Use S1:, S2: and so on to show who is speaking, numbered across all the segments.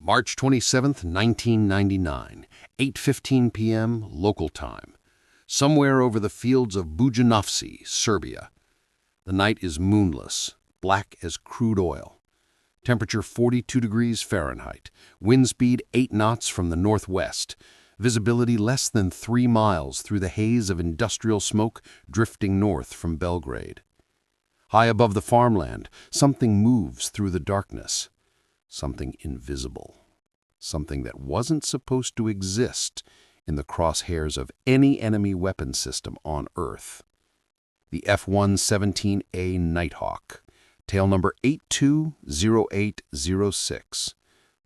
S1: March 27, 1999, 8:15 p.m. local time. Somewhere over the fields of Bujanovci, Serbia. The night is moonless, black as crude oil. Temperature 42 degrees Fahrenheit. Wind speed 8 knots from the northwest. Visibility less than 3 miles through the haze of industrial smoke drifting north from Belgrade. High above the farmland, something moves through the darkness. Something invisible. Something that wasn't supposed to exist in the crosshairs of any enemy weapon system on Earth. The F-117 Nighthawk, tail number 820806,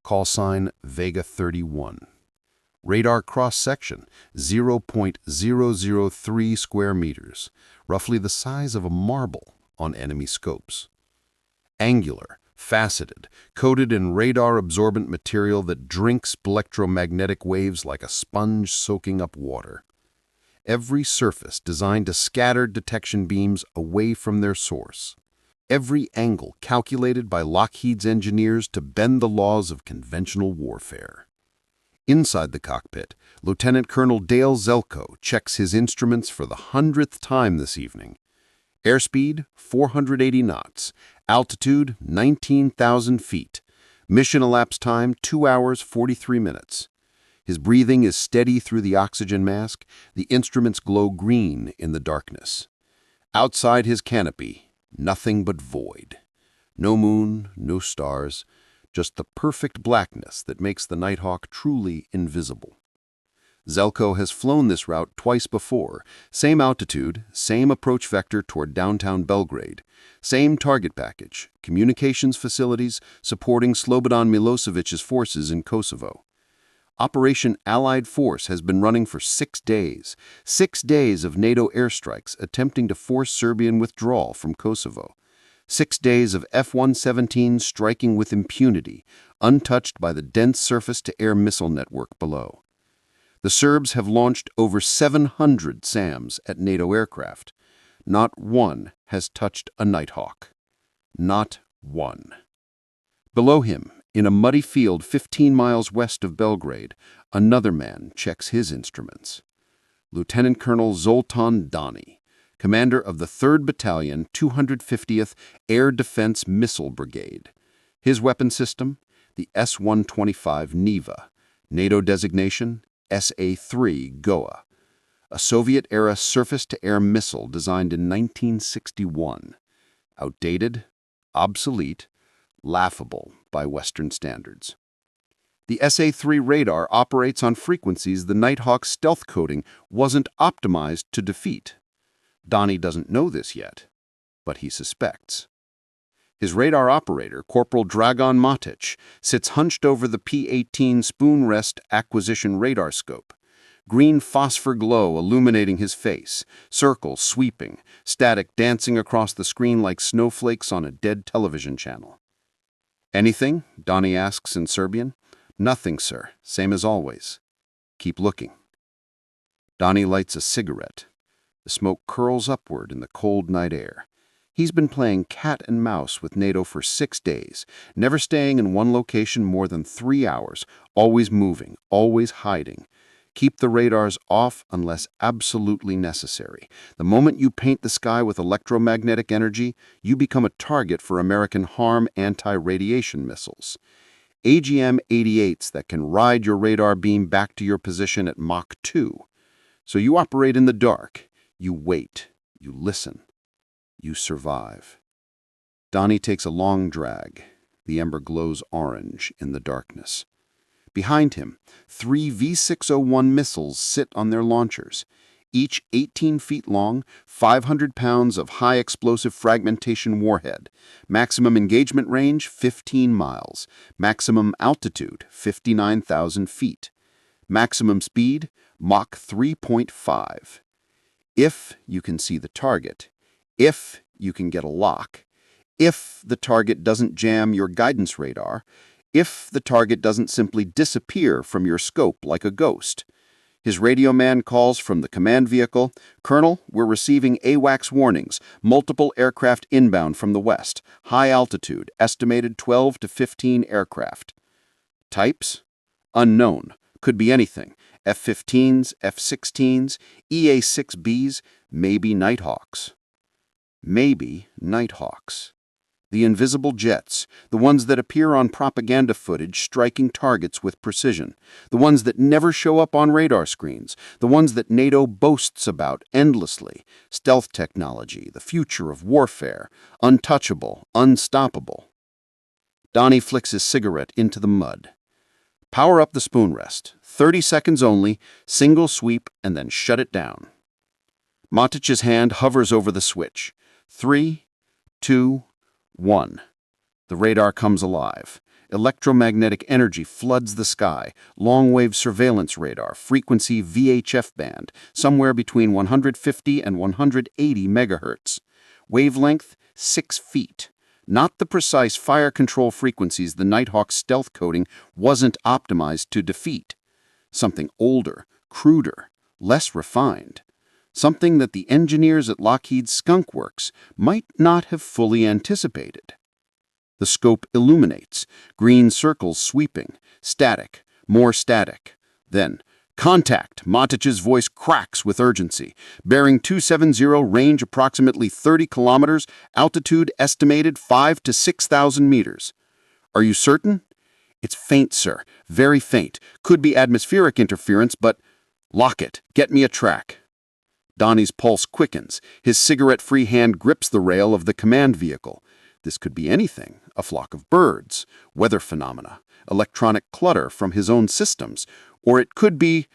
S1: call sign Vega 31. Radar cross-section 0.003 square meters, roughly the size of a marble on enemy scopes. Angular, faceted, coated in radar-absorbent material that drinks electromagnetic waves like a sponge soaking up water. Every surface designed to scatter detection beams away from their source. Every angle calculated by Lockheed's engineers to bend the laws of conventional warfare. Inside the cockpit, Lieutenant Colonel Dale Željko checks his instruments for the 100th time this evening. Airspeed, 480 knots. Altitude, 19,000 feet. Mission elapsed time, 2 hours, 43 minutes. His breathing is steady through the oxygen mask. The instruments glow green in the darkness. Outside his canopy, nothing but void. No moon, no stars, just the perfect blackness that makes the Nighthawk truly invisible. Željko has flown this route twice before. Same altitude, same approach vector toward downtown Belgrade. Same target package, communications facilities supporting Slobodan Milosevic's forces in Kosovo. Operation Allied Force has been running for 6 days. 6 days of NATO airstrikes attempting to force Serbian withdrawal from Kosovo. 6 days of F-117 striking with impunity, untouched by the dense surface-to-air missile network below. The Serbs have launched over 700 SAMs at NATO aircraft. Not one has touched a Nighthawk. Not one. Below him, in a muddy field 15 miles west of Belgrade, another man checks his instruments. Lieutenant Colonel Zoltan Dani, commander of the 3rd Battalion, 250th Air Defense Missile Brigade. His weapon system, the S-125 Neva, NATO designation, SA-3 Goa, a Soviet-era surface-to-air missile designed in 1961. Outdated, obsolete, laughable by Western standards. The SA-3 radar operates on frequencies the Nighthawk's stealth coding wasn't optimized to defeat. Donnie doesn't know this yet, but he suspects. His radar operator, Corporal Dragan Matic, sits hunched over the P-18 spoon rest acquisition radar scope. Green phosphor glow illuminating his face, circles sweeping, static dancing across the screen like snowflakes on a dead television channel. "Anything?" Donnie asks in Serbian. "Nothing, sir. Same as always." "Keep looking." Donnie lights a cigarette. The smoke curls upward in the cold night air. He's been playing cat and mouse with NATO for 6 days, never staying in one location more than 3 hours, always moving, always hiding. Keep the radars off unless absolutely necessary. The moment you paint the sky with electromagnetic energy, you become a target for American HARM anti-radiation missiles. AGM-88s that can ride your radar beam back to your position at Mach 2. So you operate in the dark. You wait. You listen. You survive. Donnie takes a long drag. The ember glows orange in the darkness. Behind him, 3 V-601 missiles sit on their launchers, each 18 feet long, 500 pounds of high-explosive fragmentation warhead. Maximum engagement range, 15 miles. Maximum altitude, 59,000 feet. Maximum speed, Mach 3.5. If you can see the target, if you can get a lock, if the target doesn't jam your guidance radar, if the target doesn't simply disappear from your scope like a ghost. His radio man calls from the command vehicle, "Colonel, we're receiving AWACS warnings, multiple aircraft inbound from the west, high altitude, estimated 12 to 15 aircraft." Types? Unknown. Could be anything. F-15s, F-16s, EA-6Bs, maybe Nighthawks. Maybe Nighthawks. The invisible jets, the ones that appear on propaganda footage striking targets with precision, the ones that never show up on radar screens, the ones that NATO boasts about endlessly, stealth technology, the future of warfare, untouchable, unstoppable. Donnie flicks his cigarette into the mud. Power up the spoon rest, 30 seconds only, single sweep, and then shut it down. Matich's hand hovers over the switch. 3, 2, 1. The radar comes alive. Electromagnetic energy floods the sky. Long-wave surveillance radar, frequency VHF band, somewhere between 150 and 180 megahertz. Wavelength, 6 feet. Not the precise fire control frequencies the Nighthawk's stealth coding wasn't optimized to defeat. Something older, cruder, less refined. Something that the engineers at Lockheed's Skunk Works might not have fully anticipated. The scope illuminates, green circles sweeping, static, more static. Then, contact! Matich's voice cracks with urgency. Bearing 270, range approximately 30 kilometers, altitude estimated 5,000 to 6,000 meters. Are you certain? It's faint, sir. Very faint. Could be atmospheric interference, but... Lock it. Get me a track. Donnie's pulse quickens. His cigarette-free hand grips the rail of the command vehicle. This could be anything. A flock of birds, weather phenomena, electronic clutter from his own systems, or it could be...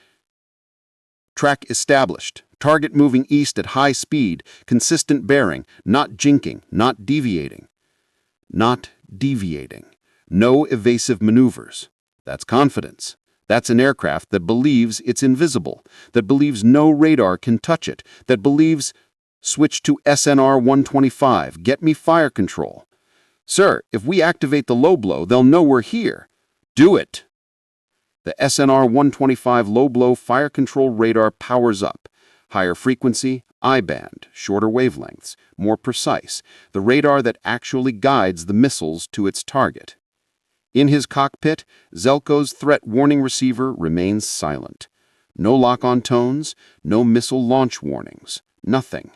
S1: Track established. Target moving east at high speed, consistent bearing, not jinking, not deviating. Not deviating. No evasive maneuvers. That's confidence. That's an aircraft that believes it's invisible, that believes no radar can touch it, that believes... Switch to SNR-125. Get me fire control. Sir, if we activate the low blow, they'll know we're here. Do it. The SNR-125 low-blow fire control radar powers up. Higher frequency, I-band, shorter wavelengths, more precise. The radar that actually guides the missiles to its target. In his cockpit, Željko's threat warning receiver remains silent. No lock-on tones, no missile launch warnings, nothing.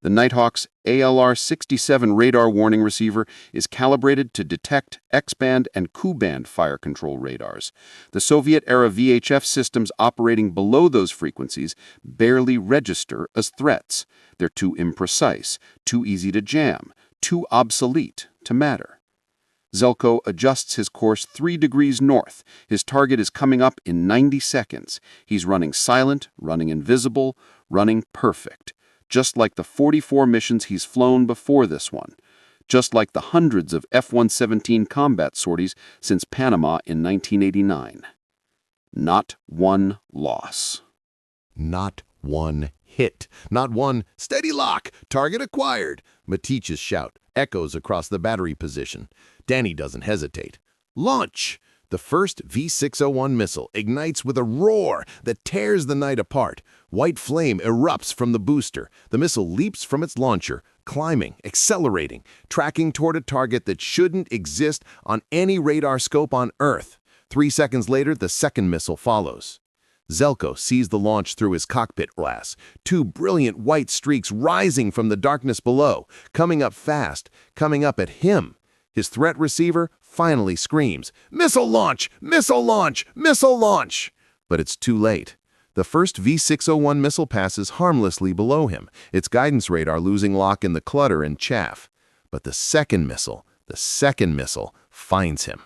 S1: The Nighthawk's ALR-67 radar warning receiver is calibrated to detect X-band and Ku-band fire control radars. The Soviet-era VHF systems operating below those frequencies barely register as threats. They're too imprecise, too easy to jam, too obsolete to matter. Željko adjusts his course 3 degrees north. His target is coming up in 90 seconds. He's running silent, running invisible, running perfect. Just like the 44 missions he's flown before this one. Just like the hundreds of F-117 combat sorties since Panama in 1989. Not one loss.
S2: Not one hit. Not one steady lock, target acquired. Matich's shout echoes across the battery position. Danny doesn't hesitate. Launch! The first V-601 missile ignites with a roar that tears the night apart. White flame erupts from the booster. The missile leaps from its launcher, climbing, accelerating, tracking toward a target that shouldn't exist on any radar scope on Earth. 3 seconds later, the second missile follows. Željko sees the launch through his cockpit glass. 2 brilliant white streaks rising from the darkness below, coming up fast, coming up at him. His threat receiver finally screams, "Missile launch! Missile launch! Missile launch!" But it's too late. The first V-601 missile passes harmlessly below him, its guidance radar losing lock in the clutter and chaff. But the second missile finds him.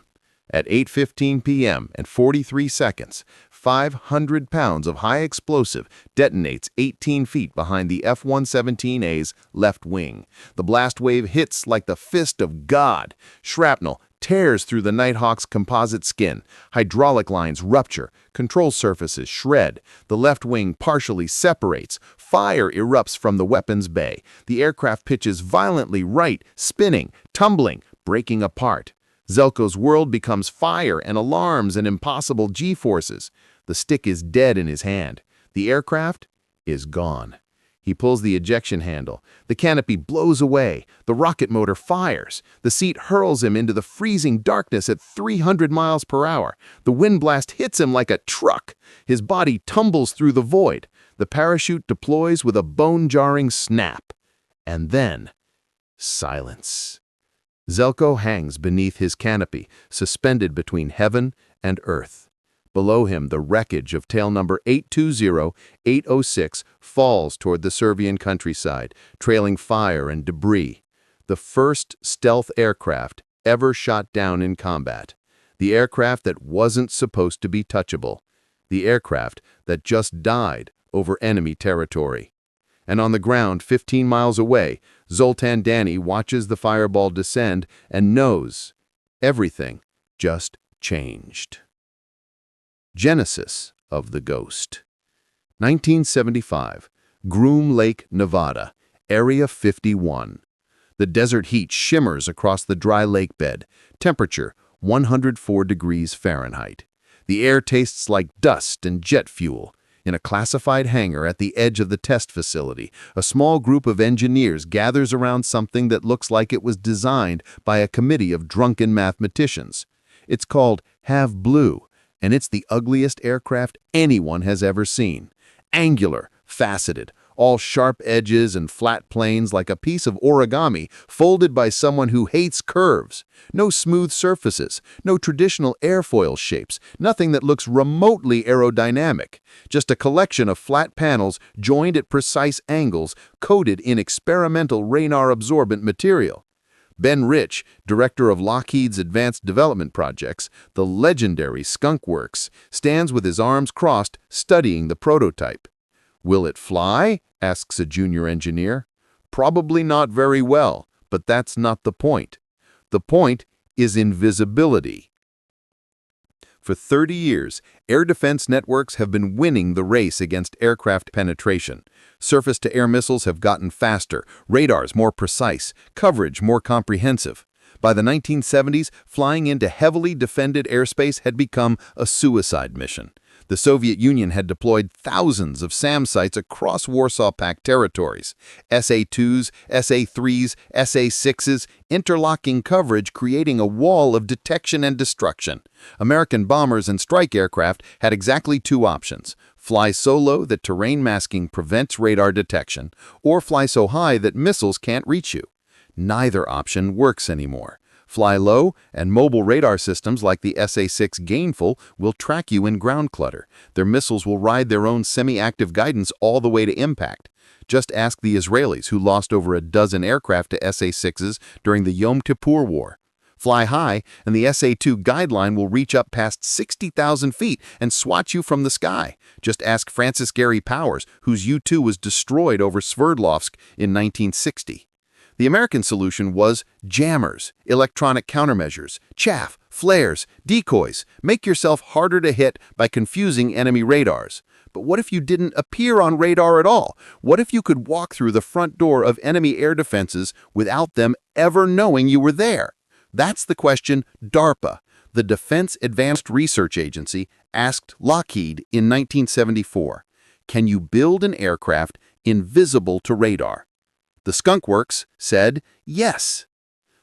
S2: At 8:15 p.m. and 43 seconds, 500 pounds of high explosive detonates 18 feet behind the F-117A's left wing. The blast wave hits like the fist of God. Shrapnel tears through the Nighthawk's composite skin. Hydraulic lines rupture. Control surfaces shred. The left wing partially separates. Fire erupts from the weapons bay. The aircraft pitches violently right, spinning, tumbling, breaking apart. Željko's world becomes fire and alarms and impossible G-forces. The stick is dead in his hand. The aircraft is gone. He pulls the ejection handle. The canopy blows away. The rocket motor fires. The seat hurls him into the freezing darkness at 300 miles per hour. The wind blast hits him like a truck. His body tumbles through the void. The parachute deploys with a bone-jarring snap. And then, silence. Željko hangs beneath his canopy, suspended between heaven and earth. Below him, the wreckage of tail number 820-806 falls toward the Serbian countryside, trailing fire and debris. The first stealth aircraft ever shot down in combat. The aircraft that wasn't supposed to be touchable. The aircraft that just died over enemy territory. And on the ground 15 miles away, Zoltan Dani watches the fireball descend and knows everything just changed. Genesis of the Ghost. 1975, Groom Lake, Nevada, Area 51. The desert heat shimmers across the dry lake bed, temperature 104 degrees Fahrenheit. The air tastes like dust and jet fuel. In a classified hangar at the edge of the test facility, a small group of engineers gathers around something that looks like it was designed by a committee of drunken mathematicians. It's called Have Blue, and it's the ugliest aircraft anyone has ever seen. Angular, faceted, all sharp edges and flat planes like a piece of origami folded by someone who hates curves. No smooth surfaces, no traditional airfoil shapes, nothing that looks remotely aerodynamic. Just a collection of flat panels joined at precise angles, coated in experimental radar-absorbent material. Ben Rich, director of Lockheed's Advanced Development Projects, the legendary Skunk Works, stands with his arms crossed, studying the prototype. "Will it fly?" asks a junior engineer. "Probably not very well, but that's not the point. The point is invisibility." For 30 years, air defense networks have been winning the race against aircraft penetration. Surface-to-air missiles have gotten faster, radars more precise, coverage more comprehensive. By the 1970s, flying into heavily defended airspace had become a suicide mission. The Soviet Union had deployed thousands of SAM sites across Warsaw Pact territories. SA-2s, SA-3s, SA-6s, interlocking coverage creating a wall of detection and destruction. American bombers and strike aircraft had exactly two options: fly so low that terrain masking prevents radar detection, or fly so high that missiles can't reach you. Neither option works anymore. Fly low, and mobile radar systems like the SA-6 Gainful will track you in ground clutter. Their missiles will ride their own semi-active guidance all the way to impact. Just ask the Israelis, who lost over a dozen aircraft to SA-6s during the Yom Kippur War. Fly high, and the SA-2 guideline will reach up past 60,000 feet and swat you from the sky. Just ask Francis Gary Powers, whose U-2 was destroyed over Sverdlovsk in 1960. The American solution was jammers, electronic countermeasures, chaff, flares, decoys. Make yourself harder to hit by confusing enemy radars. But what if you didn't appear on radar at all? What if you could walk through the front door of enemy air defenses without them ever knowing you were there? That's the question DARPA, the Defense Advanced Research Agency, asked Lockheed in 1974. Can you build an aircraft invisible to radar? The Skunk Works said yes.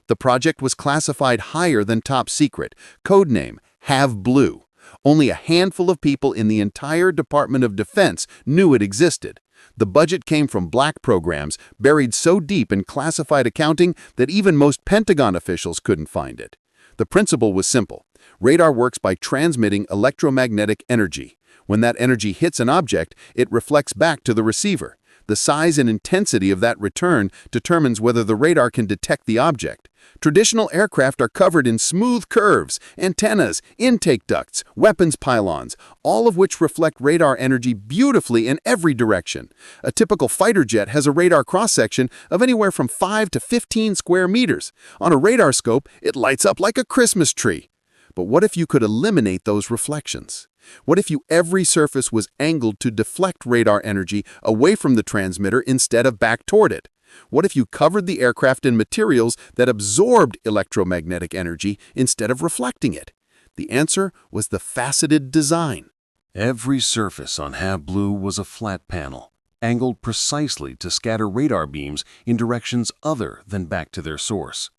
S2: The project was classified higher than top secret, codename Have Blue. Only a handful of people in the entire Department of Defense knew it existed. The budget came from black programs buried so deep in classified accounting that even most Pentagon officials couldn't find it. The principle was simple. Radar works by transmitting electromagnetic energy. When that energy hits an object, it reflects back to the receiver. The size and intensity of that return determines whether the radar can detect the object. Traditional aircraft are covered in smooth curves, antennas, intake ducts, weapons pylons, all of which reflect radar energy beautifully in every direction. A typical fighter jet has a radar cross-section of anywhere from 5 to 15 square meters. On a radar scope, it lights up like a Christmas tree. But what if you could eliminate those reflections? What if every surface was angled to deflect radar energy away from the transmitter instead of back toward it? What if you covered the aircraft in materials that absorbed electromagnetic energy instead of reflecting it? The answer was the faceted design.
S1: Every surface on Have Blue was a flat panel, angled precisely to scatter radar beams in directions other than back to their source.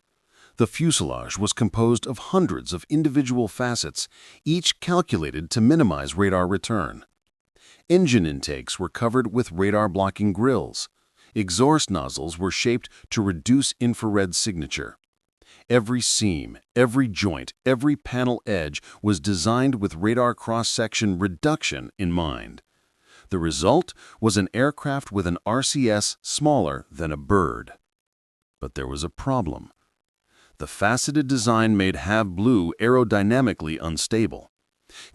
S1: The fuselage was composed of hundreds of individual facets, each calculated to minimize radar return. Engine intakes were covered with radar-blocking grills. Exhaust nozzles were shaped to reduce infrared signature. Every seam, every joint, every panel edge was designed with radar cross-section reduction in mind. The result was an aircraft with an RCS smaller than a bird. But there was a problem. The faceted design made HAV Blue aerodynamically unstable.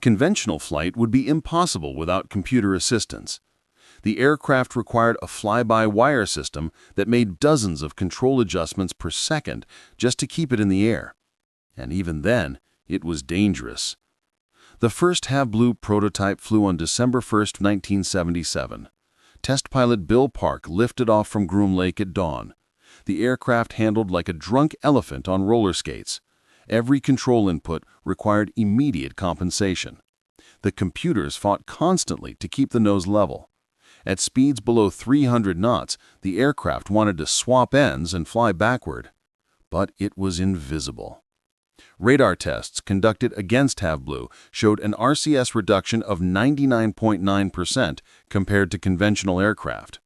S1: Conventional flight would be impossible without computer assistance. The aircraft required a fly-by-wire system that made dozens of control adjustments per second just to keep it in the air. And even then, it was dangerous. The first HAV Blue prototype flew on December 1, 1977. Test pilot Bill Park lifted off from Groom Lake at dawn. The aircraft handled like a drunk elephant on roller skates. Every control input required immediate compensation. The computers fought constantly to keep the nose level. At speeds below 300 knots, the aircraft wanted to swap ends and fly backward. But it was invisible. Radar tests conducted against HAV Blue showed an RCS reduction of 99.9% compared to conventional aircraft.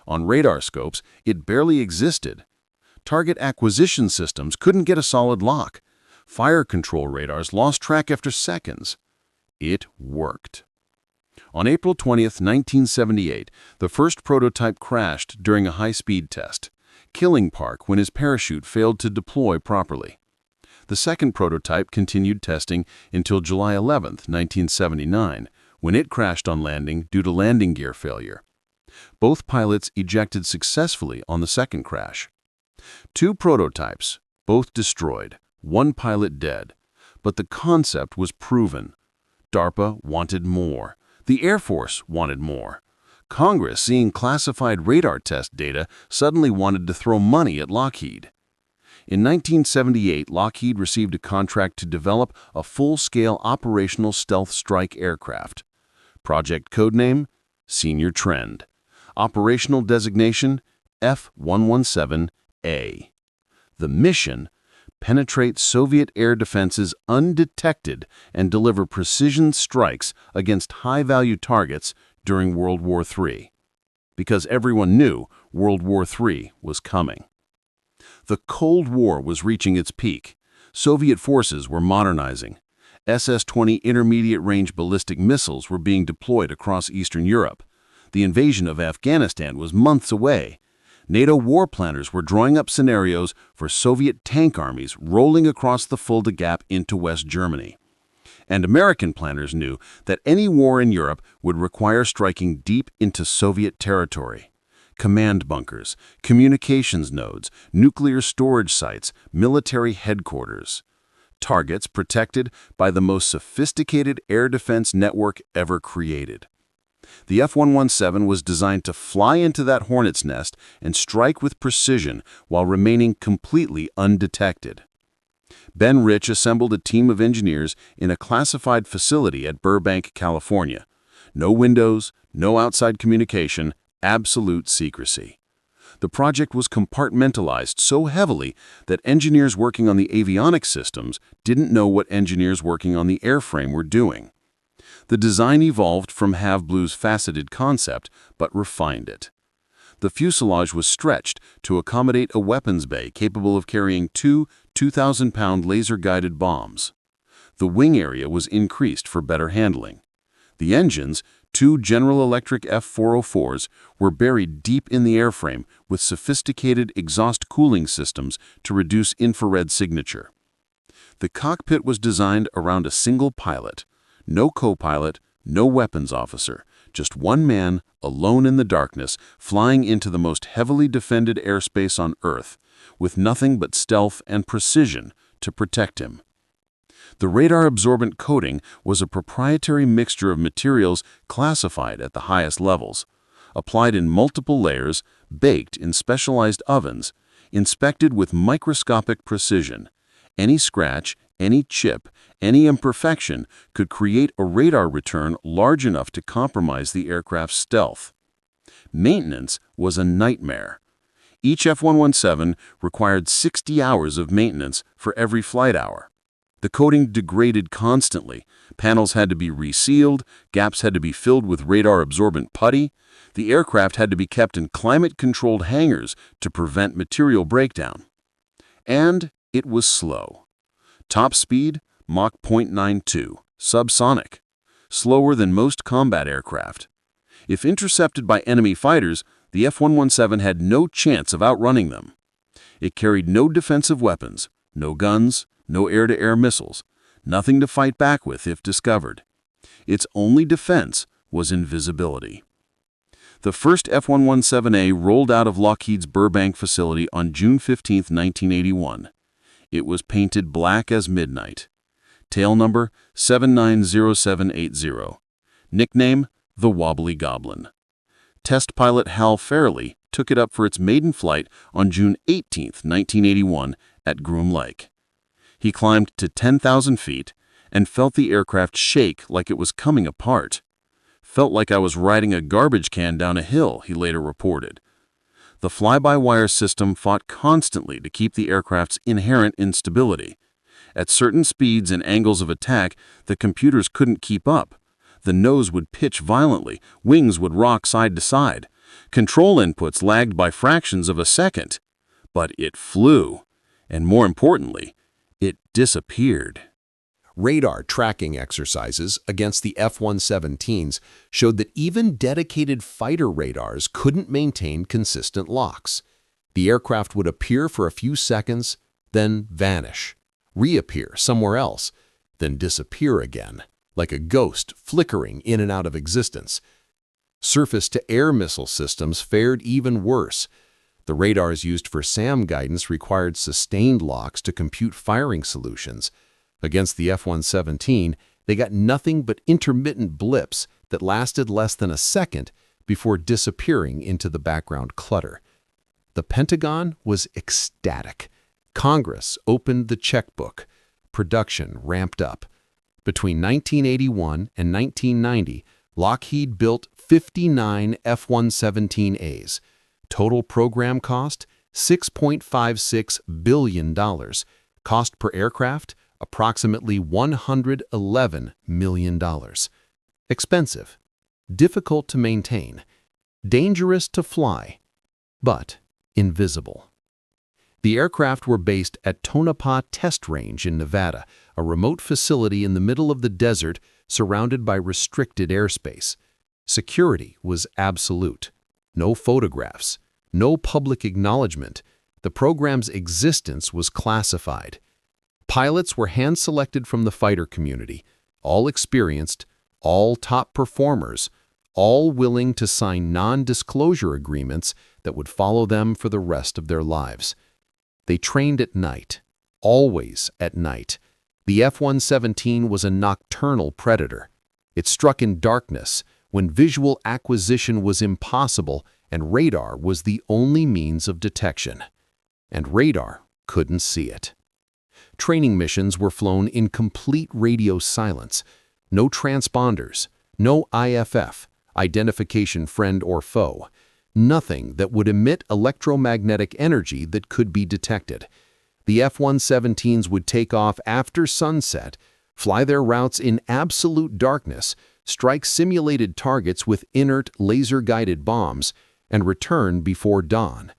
S1: On radar scopes, it barely existed. Target acquisition systems couldn't get a solid lock. Fire control radars lost track after seconds. It worked. On April 20, 1978, the first prototype crashed during a high-speed test, killing Park when his parachute failed to deploy properly. The second prototype continued testing until July 11, 1979, when it crashed on landing due to landing gear failure. Both pilots ejected successfully on the second crash. Two prototypes, both destroyed, one pilot dead. But the concept was proven. DARPA wanted more. The Air Force wanted more. Congress, seeing classified radar test data, suddenly wanted to throw money at Lockheed. In 1978, Lockheed received a contract to develop a full-scale operational stealth strike aircraft. Project codename: Senior Trend. Operational designation: F-117A. The mission: penetrate Soviet air defenses undetected and deliver precision strikes against high-value targets during World War III. Because everyone knew World War III was coming. The Cold War was reaching its peak. Soviet forces were modernizing. SS-20 intermediate-range ballistic missiles were being deployed across Eastern Europe. The invasion of Afghanistan was months away. NATO war planners were drawing up scenarios for Soviet tank armies rolling across the Fulda Gap into West Germany. And American planners knew that any war in Europe would require striking deep into Soviet territory. Command bunkers, communications nodes, nuclear storage sites, military headquarters. Targets protected by the most sophisticated air defense network ever created. The F-117 was designed to fly into that hornet's nest and strike with precision while remaining completely undetected. Ben Rich assembled a team of engineers in a classified facility at Burbank, California. No windows, no outside communication, absolute secrecy. The project was compartmentalized so heavily that engineers working on the avionics systems didn't know what engineers working on the airframe were doing. The design evolved from HAV Blue's faceted concept, but refined it. The fuselage was stretched to accommodate a weapons bay capable of carrying two 2,000-pound laser-guided bombs. The wing area was increased for better handling. The engines, two General Electric F-404s, were buried deep in the airframe with sophisticated exhaust cooling systems to reduce infrared signature. The cockpit was designed around a single pilot. No co-pilot, no weapons officer, just one man, alone in the darkness, flying into the most heavily defended airspace on Earth, with nothing but stealth and precision to protect him. The radar-absorbent coating was a proprietary mixture of materials classified at the highest levels, applied in multiple layers, baked in specialized ovens, inspected with microscopic precision. Any scratch, any chip, any imperfection could create a radar return large enough to compromise the aircraft's stealth. Maintenance was a nightmare. Each F-117 required 60 hours of maintenance for every flight hour. The coating degraded constantly. Panels had to be resealed, gaps had to be filled with radar-absorbent putty. The aircraft had to be kept in climate-controlled hangars to prevent material breakdown. And it was slow. Top speed, Mach 0.92, subsonic. Slower than most combat aircraft. If intercepted by enemy fighters, the F-117 had no chance of outrunning them. It carried no defensive weapons, no guns, no air-to-air missiles, nothing to fight back with if discovered. Its only defense was invisibility. The first F-117A rolled out of Lockheed's Burbank facility on June 15, 1981. It was painted black as midnight. Tail number 790780. Nickname, the Wobbly Goblin. Test pilot Hal Fairley took it up for its maiden flight on June 18, 1981 at Groom Lake. He climbed to 10,000 feet and felt the aircraft shake like it was coming apart. Felt like I was riding a garbage can down a hill, he later reported. The fly-by-wire system fought constantly to keep the aircraft's inherent instability. At certain speeds and angles of attack, the computers couldn't keep up. The nose would pitch violently, wings would rock side to side. Control inputs lagged by fractions of a second. But it flew. And more importantly, it disappeared.
S2: Radar tracking exercises against the F-117s showed that even dedicated fighter radars couldn't maintain consistent locks. The aircraft would appear for a few seconds, then vanish, reappear somewhere else, then disappear again, like a ghost flickering in and out of existence. Surface-to-air missile systems fared even worse. The radars used for SAM guidance required sustained locks to compute firing solutions. Against the F-117, they got nothing but intermittent blips that lasted less than a second before disappearing into the background clutter. The Pentagon was ecstatic. Congress opened the checkbook. Production ramped up. Between 1981 and 1990, Lockheed built 59 F-117As. Total program cost, $6.56 billion. Cost per aircraft, approximately $111 million. Expensive, difficult to maintain, dangerous to fly, but invisible. The aircraft were based at Tonopah Test Range in Nevada, a remote facility in the middle of the desert surrounded by restricted airspace. Security was absolute. No photographs, no public acknowledgement. The program's existence was classified. Pilots were hand-selected from the fighter community, all experienced, all top performers, all willing to sign non-disclosure agreements that would follow them for the rest of their lives. They trained at night, always at night. The F-117 was a nocturnal predator. It struck in darkness when visual acquisition was impossible and radar was the only means of detection. And radar couldn't see it. Training missions were flown in complete radio silence. No transponders, no IFF, identification friend or foe. Nothing that would emit electromagnetic energy that could be detected. The F-117s would take off after sunset, fly their routes in absolute darkness, strike simulated targets with inert laser-guided bombs, and return before dawn.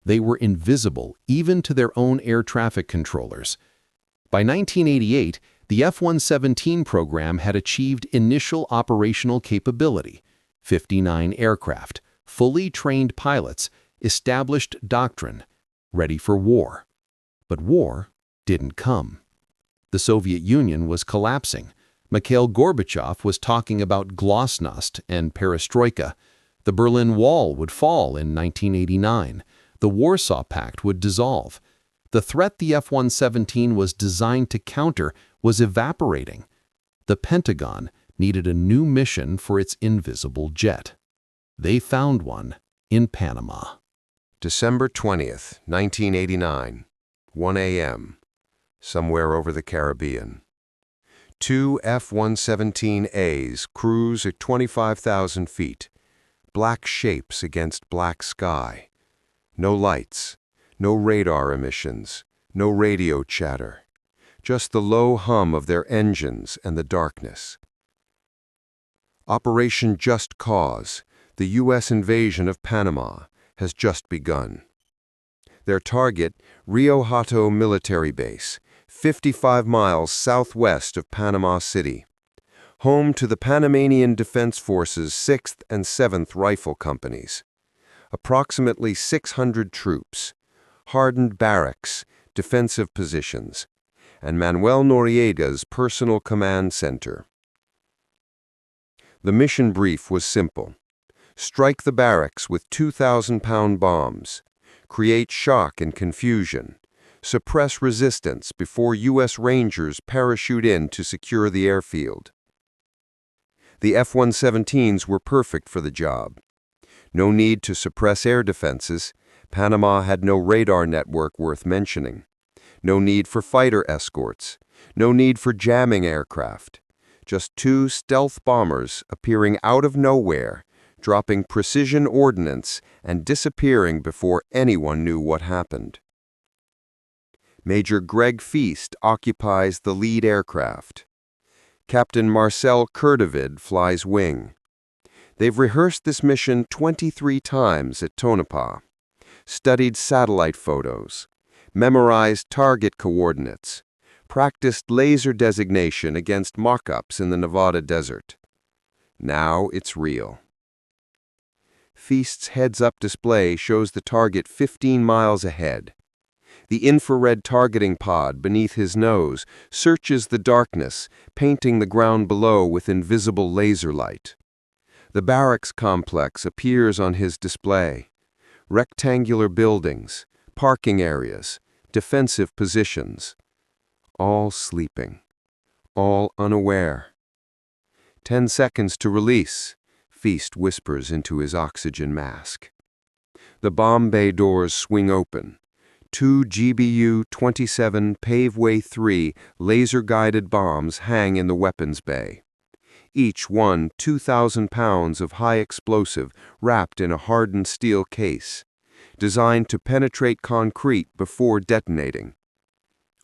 S2: They were invisible even to their own air traffic controllers. By 1988, the F-117 program had achieved initial operational capability. 59 aircraft, fully trained pilots, established doctrine, ready for war. But war didn't come. The Soviet Union was collapsing. Mikhail Gorbachev was talking about glasnost and perestroika. The Berlin Wall would fall in 1989. The Warsaw Pact would dissolve. The threat the F-117 was designed to counter was evaporating. The Pentagon needed a new mission for its invisible jet. They found one in Panama.
S3: December 20th, 1989, 1 a.m., somewhere over the Caribbean. Two F-117As cruise at 25,000 feet, black shapes against black sky. No lights, no radar emissions, no radio chatter. Just the low hum of their engines and the darkness. Operation Just Cause, the U.S. invasion of Panama, has just begun. Their target, Rio Hato Military Base, 55 miles southwest of Panama City. Home to the Panamanian Defense Force's 6th and 7th Rifle Companies. Approximately 600 troops, hardened barracks, defensive positions, and Manuel Noriega's personal command center. The mission brief was simple. Strike the barracks with 2,000-pound bombs. Create shock and confusion. Suppress resistance before U.S. Rangers parachute in to secure the airfield. The F-117s were perfect for the job. No need to suppress air defenses. Panama had no radar network worth mentioning. No need for fighter escorts. No need for jamming aircraft. Just 2 stealth bombers appearing out of nowhere, dropping precision ordnance and disappearing before anyone knew what happened. Major Greg Feast occupies the lead aircraft. Captain Marcel Kurdavid flies wing. They've rehearsed this mission 23 times at Tonopah, studied satellite photos, memorized target coordinates, practiced laser designation against mock-ups in the Nevada desert. Now it's real. Feast's heads-up display shows the target 15 miles ahead. The infrared targeting pod beneath his nose searches the darkness, painting the ground below with invisible laser light. The barracks complex appears on his display. Rectangular buildings, parking areas, defensive positions. All sleeping. All unaware. 10 seconds to release, Feast whispers into his oxygen mask. The bomb bay doors swing open. 2 GBU-27 Paveway 3 laser-guided bombs hang in the weapons bay. Each one 2,000 pounds of high explosive wrapped in a hardened steel case, designed to penetrate concrete before detonating.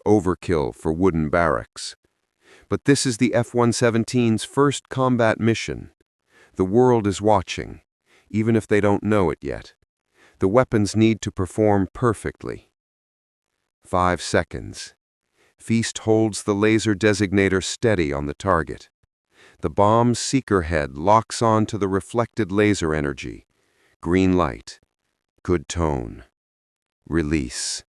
S3: Overkill for wooden barracks. But this is the F-117's first combat mission. The world is watching, even if they don't know it yet. The weapons need to perform perfectly. 5 seconds. Feast holds the laser designator steady on the target. The bomb's seeker head locks on to the reflected laser energy. Green light. Good tone. Release.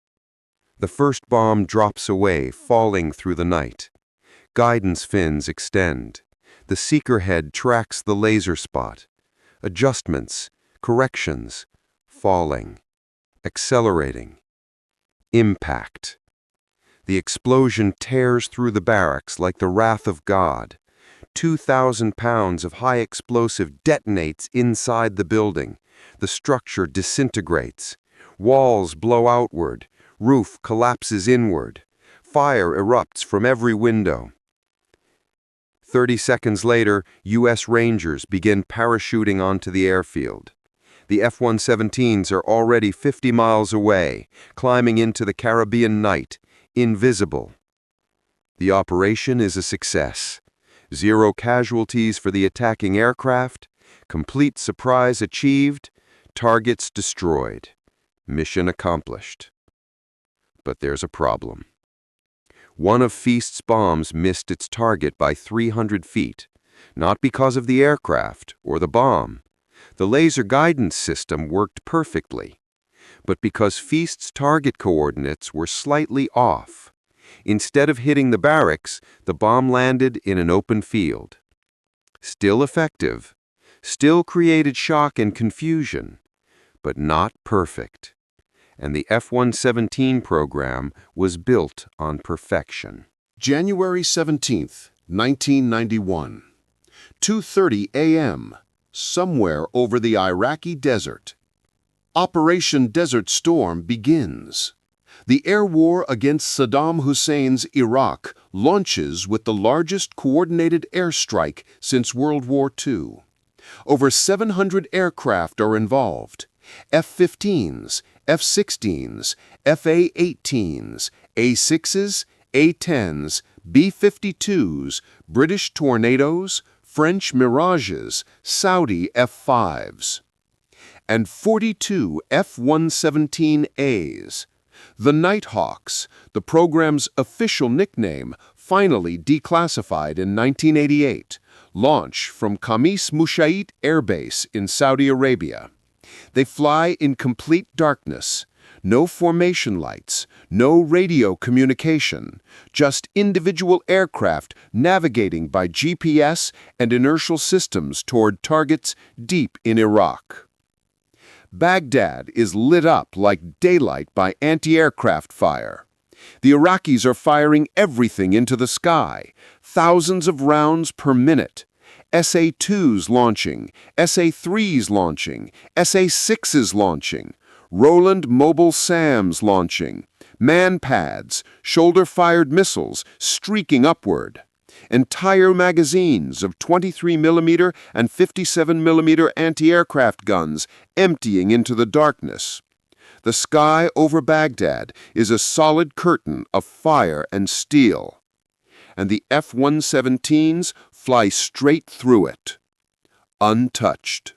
S3: The first bomb drops away, falling through the night. Guidance fins extend. The seeker head tracks the laser spot. Adjustments, corrections, falling, accelerating. Impact. The explosion tears through the barracks like the wrath of God. 2,000 pounds of high explosive detonates inside the building. The structure disintegrates. Walls blow outward. Roof collapses inward. Fire erupts from every window. 30 seconds later, U.S. Rangers begin parachuting onto the airfield. The F-117s are already 50 miles away, climbing into the Caribbean night, invisible. The operation is a success. 0 casualties for the attacking aircraft, complete surprise achieved, targets destroyed. Mission accomplished. But there's a problem. One of Feast's bombs missed its target by 300 feet, not because of the aircraft or the bomb. The laser guidance system worked perfectly, but because Feast's target coordinates were slightly off. Instead of hitting the barracks, the bomb landed in an open field. Still effective, still created shock and confusion, but not perfect. And the F-117 program was built on perfection.
S1: January 17, 1991. 2:30 a.m. Somewhere over the Iraqi desert. Operation Desert Storm begins. The air war against Saddam Hussein's Iraq launches with the largest coordinated airstrike since World War II. Over 700 aircraft are involved. F-15s, F-16s, FA-18s, A-6s, A-10s, B-52s, British Tornadoes, French Mirages, Saudi F-5s, and 42 F-117As. The Nighthawks, the program's official nickname, finally declassified in 1988, launch from Khamis Mushait Air Base in Saudi Arabia. They fly in complete darkness, no formation lights, no radio communication, just individual aircraft navigating by GPS and inertial systems toward targets deep in Iraq. Baghdad is lit up like daylight by anti-aircraft fire. The Iraqis are firing everything into the sky, thousands of rounds per minute. SA-2s launching, SA-3s launching, SA-6s launching, Roland Mobile SAMs launching, man-pads, shoulder-fired missiles streaking upward. Entire magazines of 23mm and 57mm anti-aircraft guns emptying into the darkness. The sky over Baghdad is a solid curtain of fire and steel, and the F-117s fly straight through it, untouched.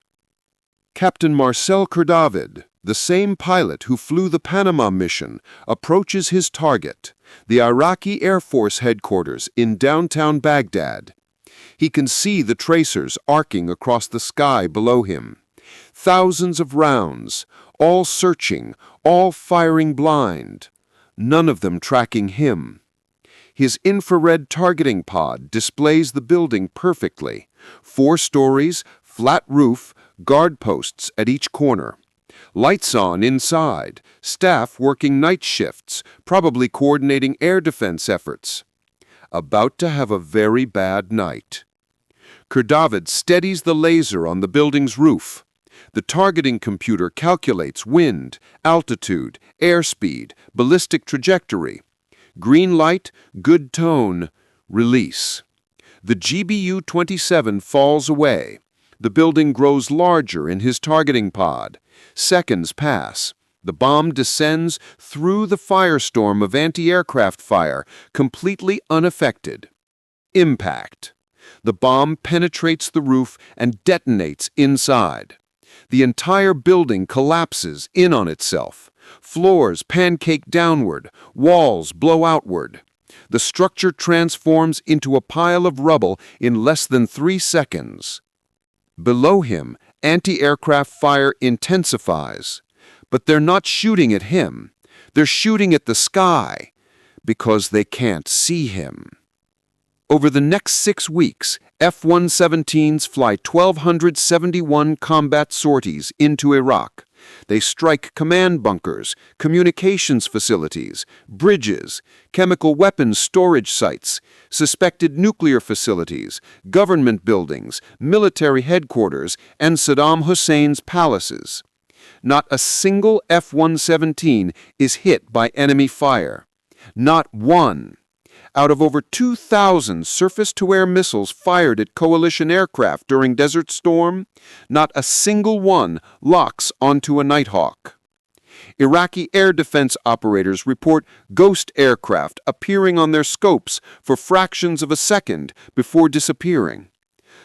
S1: Captain Marcel Kurdavid, the same pilot who flew the Panama mission, approaches his target, the Iraqi Air Force headquarters in downtown Baghdad. He can see the tracers arcing across the sky below him. Thousands of rounds, all searching, all firing blind, none of them tracking him. His infrared targeting pod displays the building perfectly. 4 stories, flat roof, guard posts at each corner. Lights on inside, staff working night shifts, probably coordinating air defense efforts. About to have a very bad night. Kurdavid steadies the laser on the building's roof. The targeting computer calculates wind, altitude, airspeed, ballistic trajectory. Green light, good tone, release. The GBU-27 falls away. The building grows larger in his targeting pod. Seconds pass. The bomb descends through the firestorm of anti-aircraft fire, completely unaffected. Impact. The bomb penetrates the roof and detonates inside. The entire building collapses in on itself. Floors pancake downward, walls blow outward. The structure transforms into a pile of rubble in less than 3 seconds. Below him, anti-aircraft fire intensifies. But they're not shooting at him. They're shooting at the sky because they can't see him. Over the next 6 weeks, F-117s fly 1,271 combat sorties into Iraq. They strike command bunkers, communications facilities, bridges, chemical weapons storage sites, suspected nuclear facilities, government buildings, military headquarters, and Saddam Hussein's palaces. Not a single F-117 is hit by enemy fire. Not one. Out of over 2,000 surface-to-air missiles fired at coalition aircraft during Desert Storm, not a single one locks onto a Nighthawk. Iraqi air defense operators report ghost aircraft appearing on their scopes for fractions of a second before disappearing.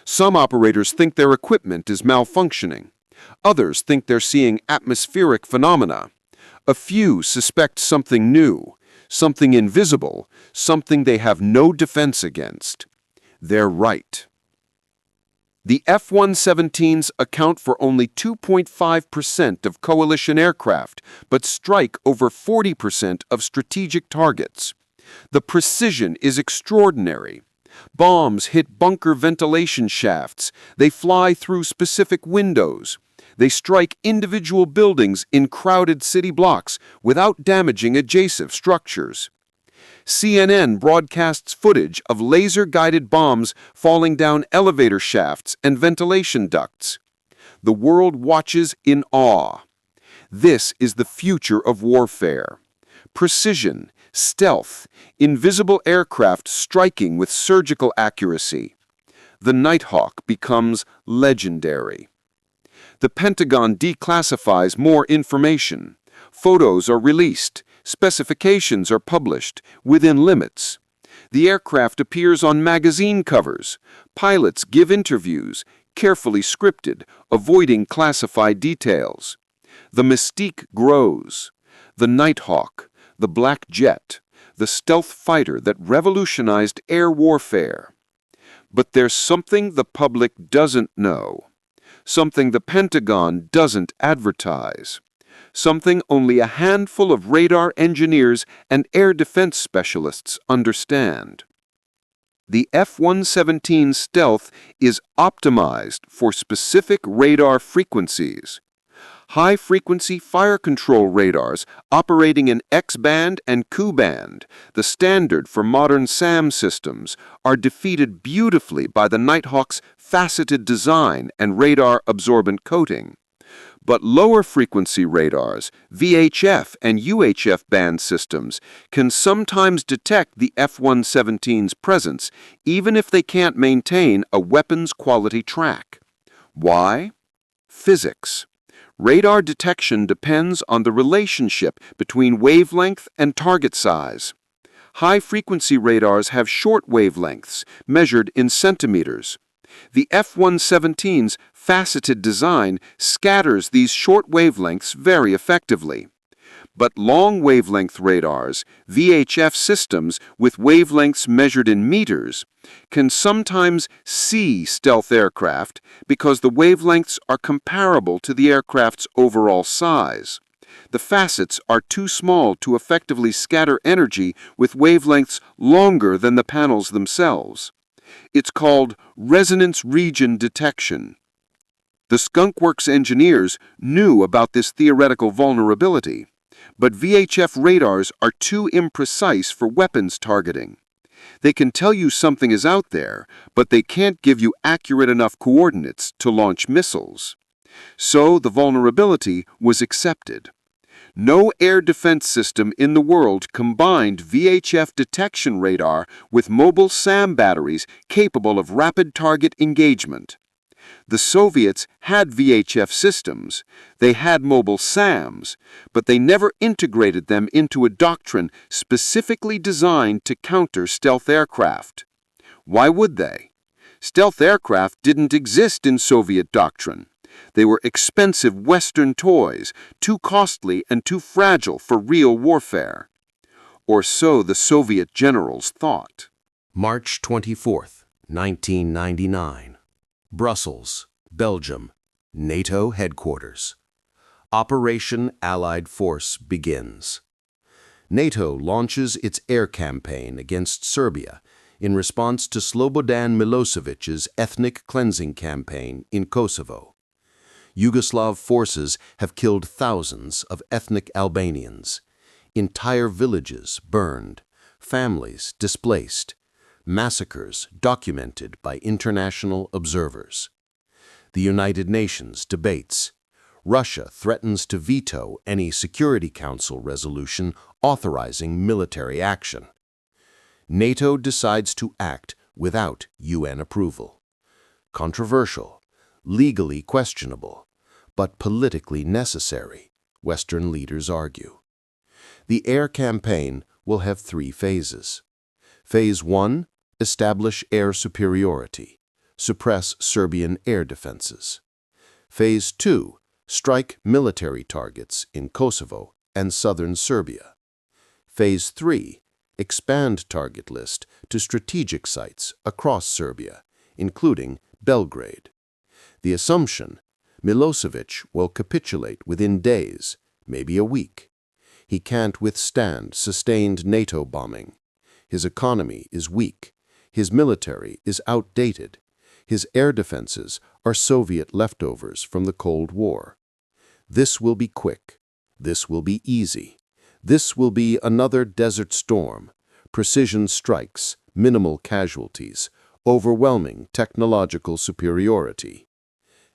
S1: Some operators think their equipment is malfunctioning. Others think they're seeing atmospheric phenomena. A few suspect something new. Something invisible, something they have no defense against. They're right. The F-117s account for only 2.5% of coalition aircraft, but strike over 40% of strategic targets. The precision is extraordinary. Bombs hit bunker ventilation shafts. They fly through specific windows. They strike individual buildings in crowded city blocks without damaging adjacent structures. CNN broadcasts footage of laser-guided bombs falling down elevator shafts and ventilation ducts. The world watches in awe. This is the future of warfare. Precision, stealth, invisible aircraft striking with surgical accuracy.
S3: the Nighthawk becomes legendary. The Pentagon declassifies more information. Photos are released. Specifications are published within limits. The aircraft appears on magazine covers. Pilots give interviews, carefully scripted, avoiding classified details. The mystique grows. The Nighthawk, the black jet, the stealth fighter that revolutionized air warfare. But there's something the public doesn't know. Something the Pentagon doesn't advertise. Something only a handful of radar engineers and air defense specialists understand. The F-117 Stealth is optimized for specific radar frequencies. High-frequency fire control radars operating in X-band and Q-band, the standard for modern SAM systems, are defeated beautifully by the Nighthawk's faceted design and radar-absorbent coating. But lower-frequency radars, VHF and UHF band systems, can sometimes detect the F-117's presence even if they can't maintain a weapons-quality track. Why? Physics. Radar detection depends on the relationship between wavelength and target size. High-frequency radars have short wavelengths, measured in centimeters. The F-117's faceted design scatters these short wavelengths very effectively. But long-wavelength radars, VHF systems with wavelengths measured in meters, can sometimes see stealth aircraft because the wavelengths are comparable to the aircraft's overall size. The facets are too small to effectively scatter energy with wavelengths longer than the panels themselves. It's called resonance region detection. The Skunk Works engineers knew about this theoretical vulnerability, but VHF radars are too imprecise for weapons targeting. They can tell you something is out there, but they can't give you accurate enough coordinates to launch missiles. So the vulnerability was accepted. No air defense system in the world combined VHF detection radar with mobile SAM batteries capable of rapid target engagement. The Soviets had VHF systems, they had mobile SAMs, but they never integrated them into a doctrine specifically designed to counter stealth aircraft. Why would they? Stealth aircraft didn't exist in Soviet doctrine. They were expensive Western toys, too costly and too fragile for real warfare. Or so the Soviet generals thought.
S2: March 24th, 1999. Brussels, Belgium, NATO headquarters. Operation Allied Force begins. NATO launches its air campaign against Serbia in response to Slobodan Milosevic's ethnic cleansing campaign in Kosovo. Yugoslav forces have killed thousands of ethnic Albanians. Entire villages burned, families displaced, massacres documented by international observers. The United Nations debates. Russia threatens to veto any Security Council resolution authorizing military action. NATO decides to act without UN approval. Controversial, legally questionable, but politically necessary, Western leaders argue. The air campaign will have 3 phases. Phase 1, establish air superiority, suppress Serbian air defenses. Phase 2, strike military targets in Kosovo and southern Serbia. Phase 3, expand target list to strategic sites across Serbia, including Belgrade. The assumption, Milosevic will capitulate within days, maybe a week. He can't withstand sustained NATO bombing. His economy is weak. His military is outdated. His air defenses are Soviet leftovers from the Cold War. This will be quick. This will be easy. This will be another Desert Storm, precision strikes, minimal casualties, overwhelming technological superiority.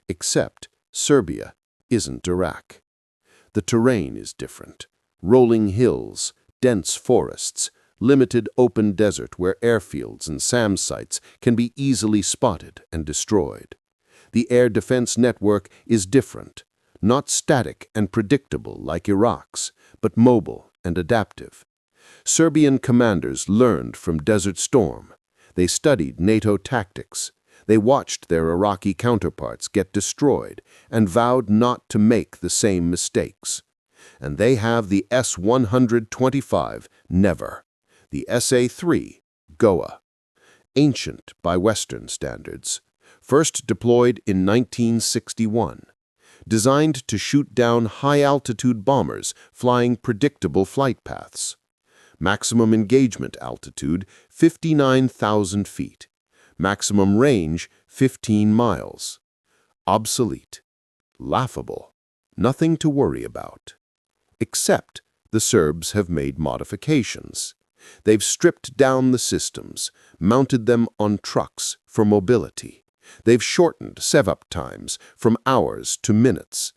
S2: Except Serbia isn't Iraq. The terrain is different. Rolling hills, dense forests,
S1: limited open desert where airfields and SAM sites can be easily spotted and destroyed. The air defense network is different, not static and predictable like Iraq's, but mobile and adaptive. Serbian commanders learned from Desert Storm. They studied NATO tactics. They watched their Iraqi counterparts get destroyed and vowed not to make the same mistakes. And they have the S-125 Never, the SA-3 Goa. Ancient by Western standards, first deployed in 1961. Designed to shoot down high-altitude bombers flying predictable flight paths. Maximum engagement altitude, 59,000 feet. Maximum range, 15 miles. Obsolete. Laughable. Nothing to worry about. Except the Serbs have made modifications. They've stripped down the systems, mounted them on trucks for mobility. They've shortened setup times from hours to minutes.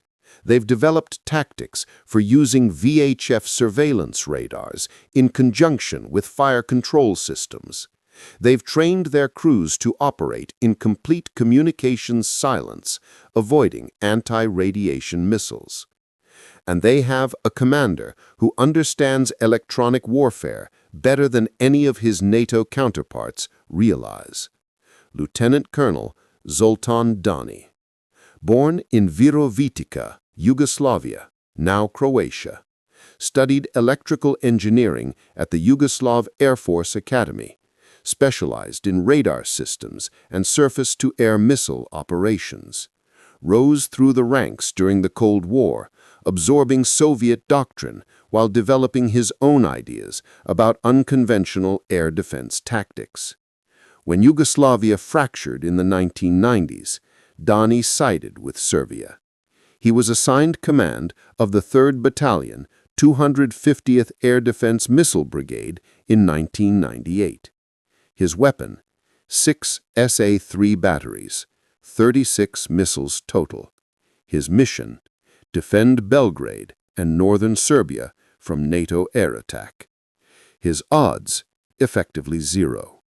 S1: They've developed tactics for using VHF surveillance radars in conjunction with fire control systems. They've trained their crews to operate in complete communications silence, avoiding anti-radiation missiles. And they have a commander who understands electronic warfare better than any of his NATO counterparts realize. Lieutenant Colonel Zoltan Dani. Born in Virovitica, Yugoslavia, now Croatia. Studied electrical engineering at the Yugoslav Air Force Academy. Specialized in radar systems and surface-to-air missile operations. Rose through the ranks during the Cold War, absorbing Soviet doctrine while developing his own ideas about unconventional air defense tactics. When Yugoslavia fractured in the 1990s, Dani sided with Serbia. He was assigned command of the 3rd Battalion, 250th Air Defense Missile Brigade in 1998. His weapon, 6 SA-3 batteries, 36 missiles total. His mission, defend Belgrade and northern Serbia from NATO air attack. His odds, effectively 0.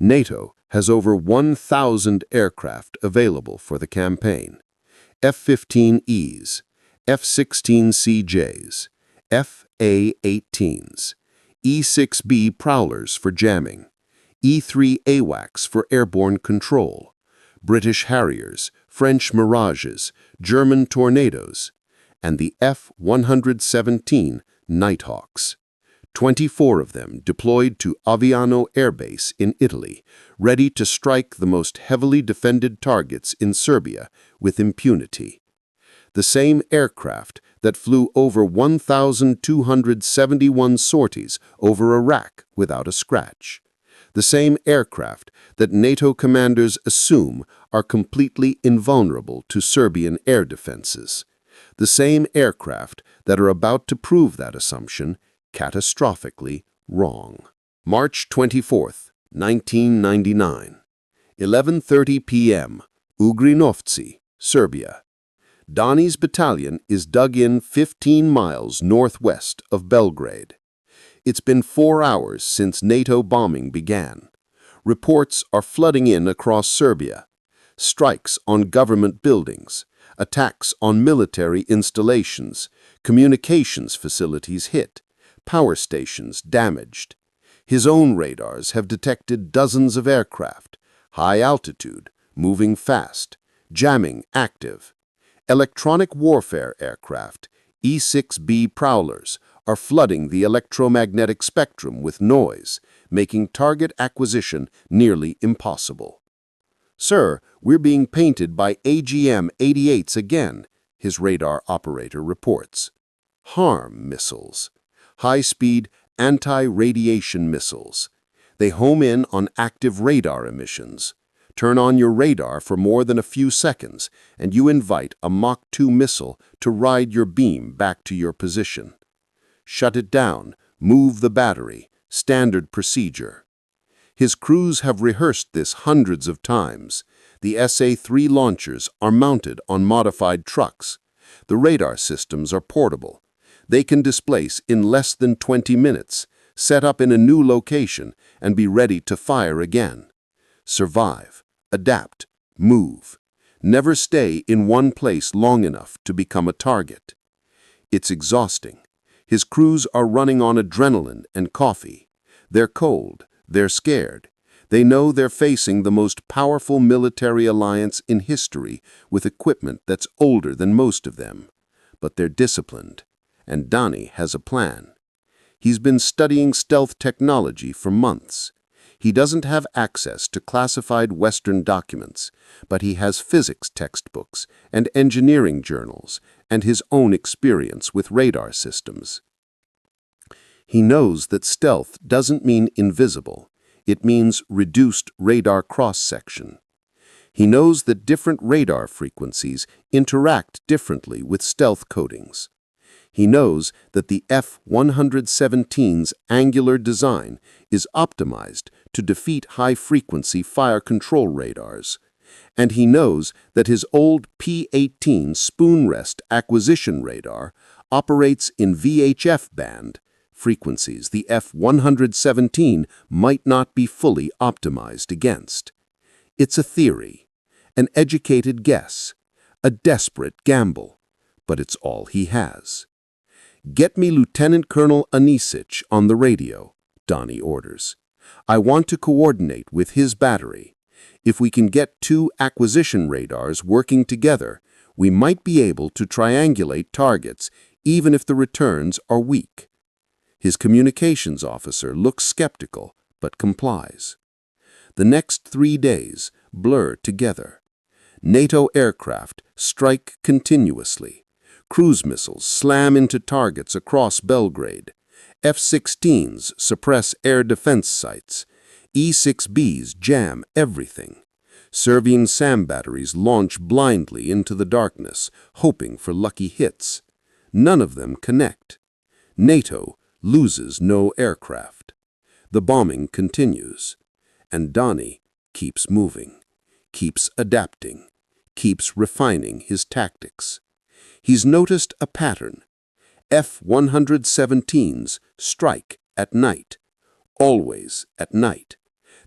S1: NATO has over 1,000 aircraft available for the campaign. F-15Es, F-16CJs, F/A-18s, E-6B Prowlers for jamming, E-3 AWACS for airborne control, British Harriers, French Mirages, German Tornadoes, and the F-117 Nighthawks. 24 of them deployed to Aviano Air Base in Italy, ready to strike the most heavily defended targets in Serbia with impunity. The same aircraft that flew over 1,271 sorties over Iraq without a scratch. The same aircraft that NATO commanders assume are completely invulnerable to Serbian air defenses. The same aircraft that are about to prove that assumption catastrophically wrong. March 24, 1999. 11:30 p.m. Ugrinovci, Serbia. Dani's battalion is dug in 15 miles northwest of Belgrade. It's been 4 hours since NATO bombing began. Reports are flooding in across Serbia. Strikes on government buildings, attacks on military installations, communications facilities hit, power stations damaged. His own radars have detected dozens of aircraft, high altitude, moving fast, jamming active. Electronic warfare aircraft, E-6B Prowlers, are flooding the electromagnetic spectrum with noise, making target acquisition nearly impossible. "Sir, we're being painted by AGM-88s again," his radar operator reports. HARM missiles. High-speed anti-radiation missiles. They home in on active radar emissions. Turn on your radar for more than a few seconds, and you invite a Mach 2 missile to ride your beam back to your position. Shut it down, move the battery, standard procedure. His crews have rehearsed this hundreds of times. The SA-3 launchers are mounted on modified trucks. The radar systems are portable. They can displace in less than 20 minutes, set up in a new location, and be ready to fire again. Survive, adapt, move. Never stay in one place long enough to become a target. It's exhausting. His crews are running on adrenaline and coffee. They're cold, they're scared. They know they're facing the most powerful military alliance in history with equipment that's older than most of them. But they're disciplined, and Donnie has a plan. He's been studying stealth technology for months. He doesn't have access to classified Western documents, but he has physics textbooks and engineering journals and his own experience with radar systems. He knows that stealth doesn't mean invisible. It means reduced radar cross-section. He knows that different radar frequencies interact differently with stealth coatings. He knows that the F-117's angular design is optimized to defeat high-frequency fire control radars. And he knows that his old P-18 spoon-rest acquisition radar operates in VHF band, frequencies the F-117 might not be fully optimized against. It's a theory, an educated guess, a desperate gamble, but it's all he has. "Get me Lieutenant Colonel Anisic on the radio," Donnie orders. "I want to coordinate with his battery. If we can get 2 acquisition radars working together, we might be able to triangulate targets even if the returns are weak." His communications officer looks skeptical, but complies. The next 3 days blur together. NATO aircraft strike continuously. Cruise missiles slam into targets across Belgrade. F-16s suppress air defense sites. E-6Bs jam everything. Serbian SAM batteries launch blindly into the darkness, hoping for lucky hits. None of them connect. NATO loses no aircraft. The bombing continues. And Donnie keeps moving, keeps adapting, keeps refining his tactics. He's noticed a pattern. F-117s strike at night, always at night.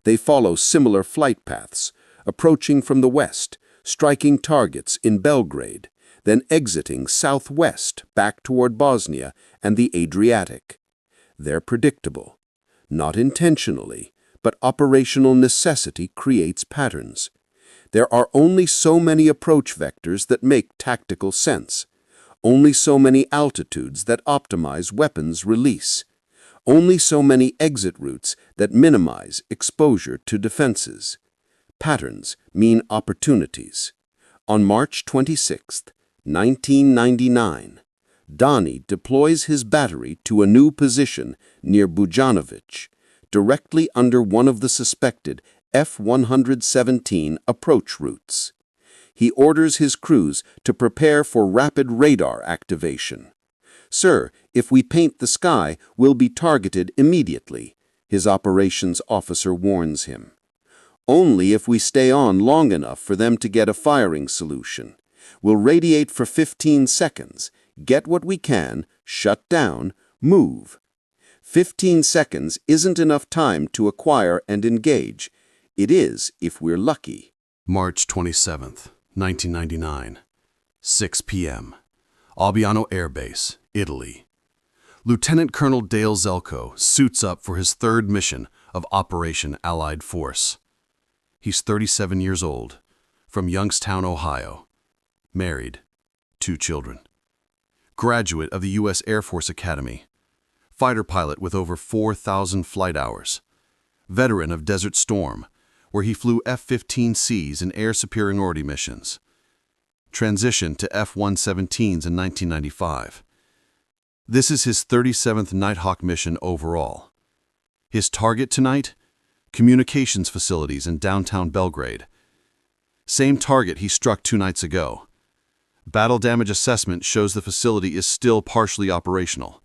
S1: They follow similar flight paths, approaching from the west, striking targets in Belgrade, then exiting southwest back toward Bosnia and the Adriatic. They're predictable, not intentionally, but operational necessity creates patterns. There are only so many approach vectors that make tactical sense, only so many altitudes that optimize weapons release, only so many exit routes that minimize exposure to defenses. Patterns mean opportunities. On March 26, 1999, Donnie deploys his battery to a new position near Bujanovic, directly under one of the suspected F-117 approach routes. He orders his crews to prepare for rapid radar activation. "Sir, if we paint the sky, we'll be targeted immediately," his operations officer warns him. "Only if we stay on long enough for them to get a firing solution. We'll radiate for 15 seconds, get what we can, shut down, move." 15 seconds isn't enough time to acquire and engage. It is if we're lucky.
S4: March 27th, 1999, 6 p.m. Albiano Air Base, Italy. Lieutenant Colonel Dale Željko suits up for his 3rd mission of Operation Allied Force. He's 37 years old, from Youngstown, Ohio. Married, 2 children. Graduate of the U.S. Air Force Academy. Fighter pilot with over 4,000 flight hours. Veteran of Desert Storm, where he flew F-15Cs in air superiority missions. Transitioned to F-117s in 1995. This is his 37th Nighthawk mission overall. His target tonight? Communications facilities in downtown Belgrade. Same target he struck 2 nights ago. Battle damage assessment shows the facility is still partially operational.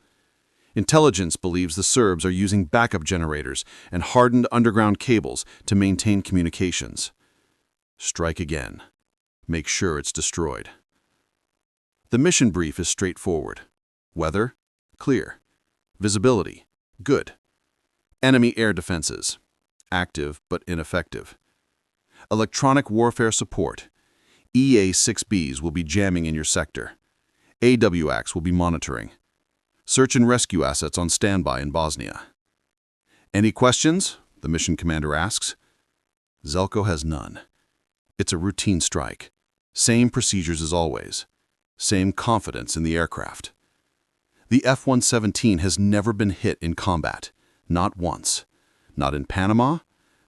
S4: Intelligence believes the Serbs are using backup generators and hardened underground cables to maintain communications. Strike again. Make sure it's destroyed. The mission brief is straightforward. Weather? Clear. Visibility? Good. Enemy air defenses. Active but ineffective. Electronic warfare support. EA-6Bs will be jamming in your sector. AWACS will be monitoring. Search and rescue assets on standby in Bosnia. Any questions? The mission commander asks. Željko has none. It's a routine strike. Same procedures as always. Same confidence in the aircraft. The F-117 has never been hit in combat. Not once. Not in Panama,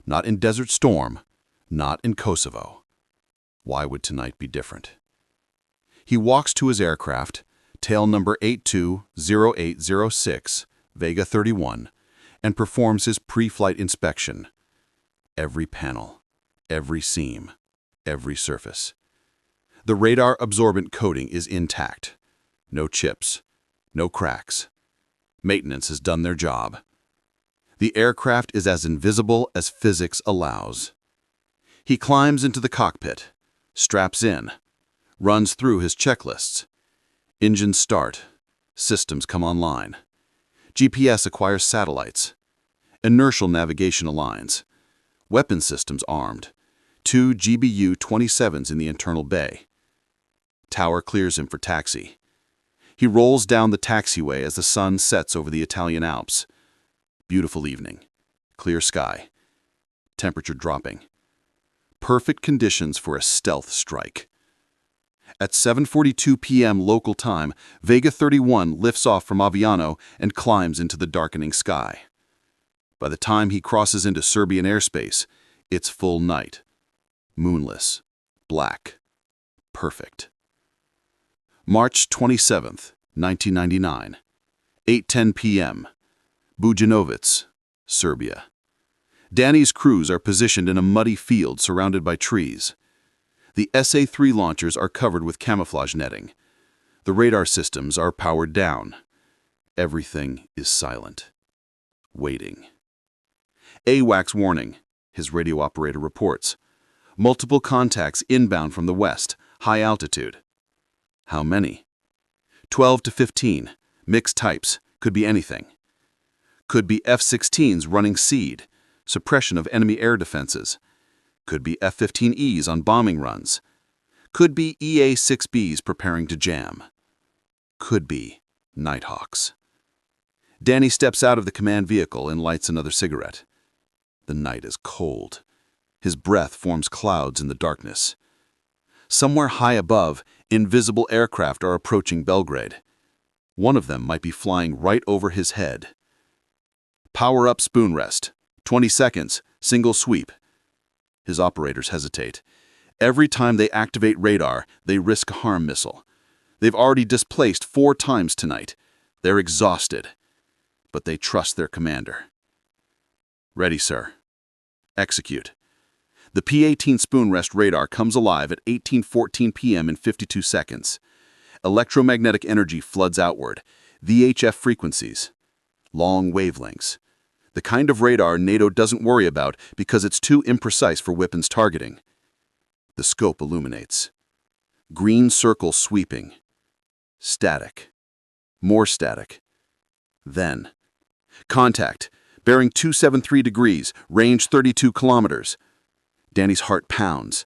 S4: not in Desert Storm, not in Kosovo. Why would tonight be different? He walks to his aircraft, tail number 820806, Vega 31, and performs his pre-flight inspection. Every panel, every seam, every surface. The radar absorbent coating is intact. No chips, no cracks. Maintenance has done their job. The aircraft is as invisible as physics allows. He climbs into the cockpit, straps in, runs through his checklists. Engines start, systems come online. GPS acquires satellites. Inertial navigation aligns. Weapon systems armed. 2 GBU-27s in the internal bay. Tower clears him for taxi. He rolls down the taxiway as the sun sets over the Italian Alps. Beautiful evening. Clear sky. Temperature dropping. Perfect conditions for a stealth strike. At 7:42 p.m. local time, Vega 31 lifts off from Aviano and climbs into the darkening sky. By the time he crosses into Serbian airspace, it's full night. Moonless. Black. Perfect. March 27th, 1999. 8:10 p.m. Bujanovac, Serbia. Danny's crews are positioned in a muddy field surrounded by trees. The SA-3 launchers are covered with camouflage netting. The radar systems are powered down. Everything is silent. Waiting. AWACS warning, his radio operator reports. Multiple contacts inbound from the west, high altitude. How many? 12 to 15, mixed types, could be anything. Could be F-16s running SEAD, suppression of enemy air defenses. Could be F-15Es on bombing runs. Could be EA-6Bs preparing to jam. Could be Nighthawks. Danny steps out of the command vehicle and lights another cigarette. The night is cold. His breath forms clouds in the darkness. Somewhere high above, invisible aircraft are approaching Belgrade. One of them might be flying right over his head. Power up spoon rest. 20 seconds, single sweep. His operators hesitate. Every time they activate radar, they risk a harm missile. They've already displaced 4 times tonight. They're exhausted. But they trust their commander. Ready, sir. Execute. The P-18 spoon rest radar comes alive at 18:14 p.m. in 52 seconds. Electromagnetic energy floods outward. VHF frequencies. Long wavelengths. The kind of radar NATO doesn't worry about because it's too imprecise for weapons targeting. The scope illuminates. Green circle sweeping. Static. More static. Then. Contact. Bearing 273 degrees, range 32 kilometers. Danny's heart pounds.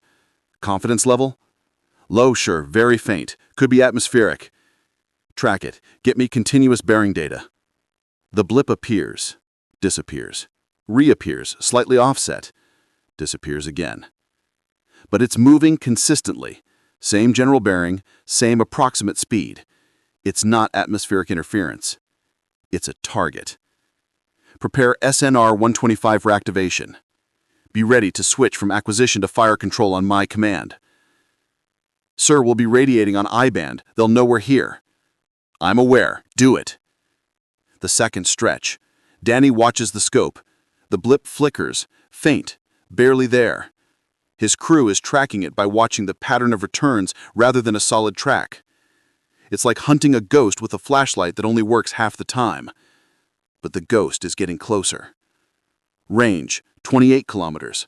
S4: Confidence level? Low, sure, very faint. Could be atmospheric. Track it. Get me continuous bearing data. The blip appears. Disappears. Reappears, slightly offset. Disappears again. But it's moving consistently. Same general bearing, same approximate speed. It's not atmospheric interference. It's a target. Prepare SNR-125 for activation. Be ready to switch from acquisition to fire control on my command. Sir, we'll be radiating on I-band. They'll know we're here. I'm aware. Do it. The seconds stretch. Danny watches the scope. The blip flickers, faint, barely there. His crew is tracking it by watching the pattern of returns rather than a solid track. It's like hunting a ghost with a flashlight that only works half the time. But the ghost is getting closer. Range, 28 kilometers.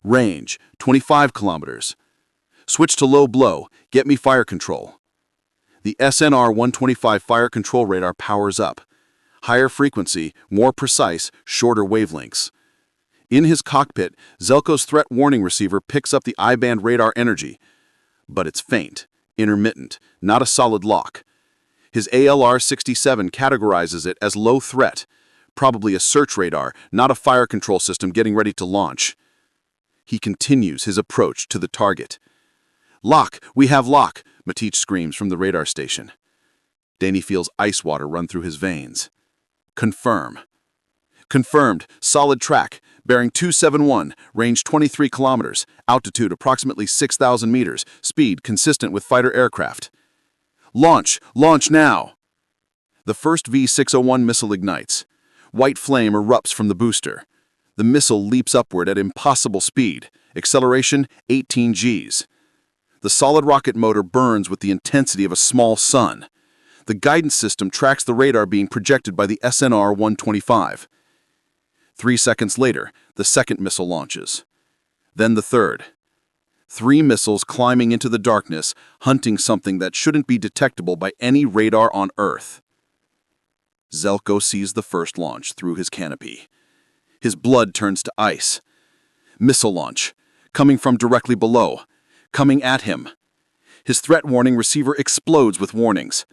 S4: Range, 25 kilometers. Switch to low blow. Get me fire control. The SNR-125 fire control radar powers up. higher frequency, more precise, shorter wavelengths. In his cockpit, Željko's threat warning receiver picks up the I-band radar energy, but it's faint, intermittent, not a solid lock. His ALR-67 categorizes it as low threat, probably a search radar, not a fire control system getting ready to launch. He continues his approach to the target. "Lock! We have lock!" Matich screams from the radar station. Danny feels ice water run through his veins. Confirm. Confirmed. Solid track. Bearing 271. Range 23 kilometers. Altitude approximately 6,000 meters. Speed consistent with fighter aircraft. Launch! Launch now! The first V-601 missile ignites. White flame erupts from the booster. The missile leaps upward at impossible speed. Acceleration 18 Gs. The solid rocket motor burns with the intensity of a small sun. The guidance system tracks the radar being projected by the SNR-125. 3 seconds later, the second missile launches. Then the third. 3 missiles climbing into the darkness, hunting something that shouldn't be detectable by any radar on Earth. Željko sees the first launch through his canopy. His blood turns to ice. Missile launch, coming from directly below, coming at him. His threat warning receiver explodes with warnings.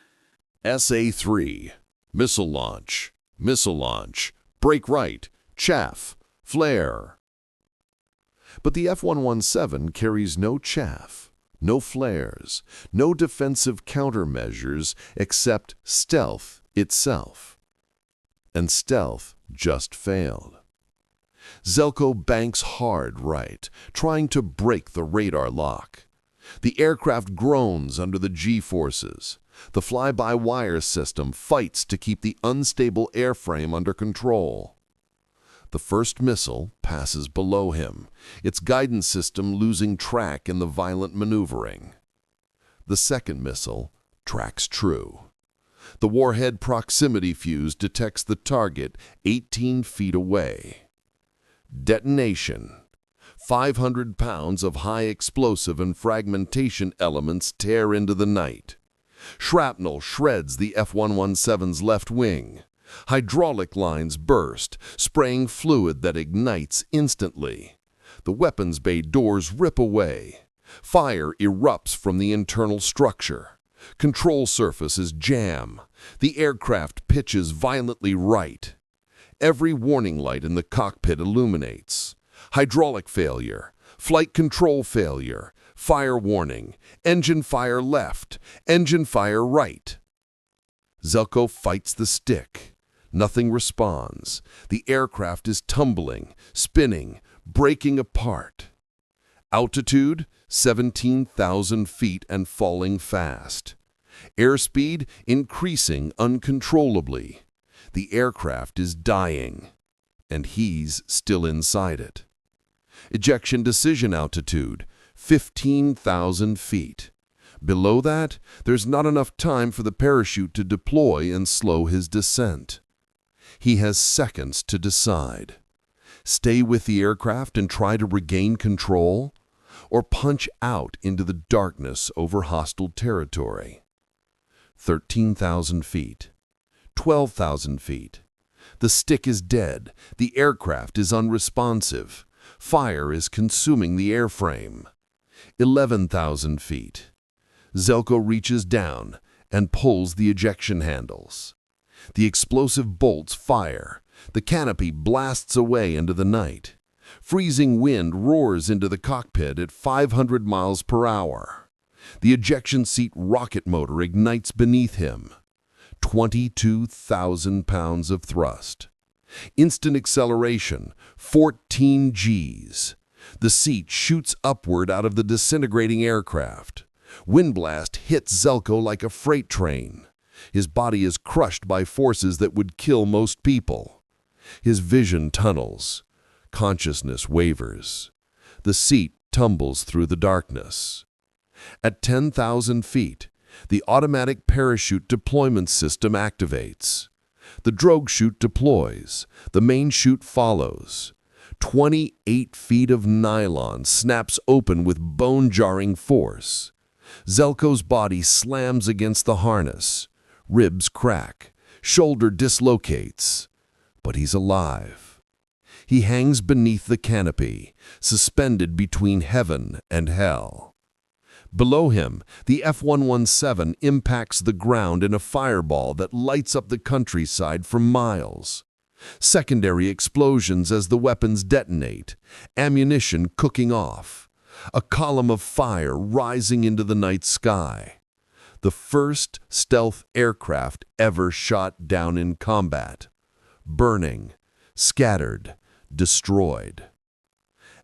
S2: SA-3, missile launch, break right, chaff, flare. But the F-117 carries no chaff, no flares, no defensive countermeasures except stealth itself. And stealth just failed. Željko banks hard right, trying to break the radar lock. The aircraft groans under the G-forces. The fly-by-wire system fights to keep the unstable airframe under control. The first missile passes below him, its guidance system losing track in the violent maneuvering. The second missile tracks true. The warhead proximity fuse detects the target 18 feet away. Detonation. 500 pounds of high explosive and fragmentation elements tear into the night. Shrapnel shreds the F-117's left wing. Hydraulic lines burst, spraying fluid that ignites instantly. The weapons bay doors rip away. Fire erupts from the internal structure. Control surfaces jam. The aircraft pitches violently right. Every warning light in the cockpit illuminates. Hydraulic failure, flight control failure, fire warning, engine fire left, engine fire right. Željko fights the stick. Nothing responds. The aircraft is tumbling, spinning, breaking apart. Altitude, 17,000 feet and falling fast. Airspeed increasing uncontrollably. The aircraft is dying, and he's still inside it. Ejection decision altitude, 15,000 feet. Below that, there's not enough time for the parachute to deploy and slow his descent. He has seconds to decide. Stay with the aircraft and try to regain control, or punch out into the darkness over hostile territory. 13,000 feet. 12,000 feet. The stick is dead. The aircraft is unresponsive. Fire is consuming the airframe. 11,000 feet. Željko reaches down and pulls the ejection handles. The explosive bolts fire. The canopy blasts away into the night. Freezing wind roars into the cockpit at 500 miles per hour. The ejection seat rocket motor ignites beneath him. 22,000 pounds of thrust. Instant acceleration, 14 Gs. The seat shoots upward out of the disintegrating aircraft. Windblast hits Željko like a freight train. His body is crushed by forces that would kill most people. His vision tunnels. Consciousness wavers. The seat tumbles through the darkness. At 10,000 feet, the automatic parachute deployment system activates. The drogue chute deploys. The main chute follows. 28 feet of nylon snaps open with bone-jarring force. Željko's body slams against the harness. Ribs crack. shoulder dislocates, but he's alive. He hangs beneath the canopy, suspended between heaven and hell. Below him, the F-117 impacts the ground in a fireball that lights up the countryside for miles. Secondary explosions as the weapons detonate, ammunition cooking off, a column of fire rising into the night sky. The first stealth aircraft ever shot down in combat. Burning, scattered, destroyed.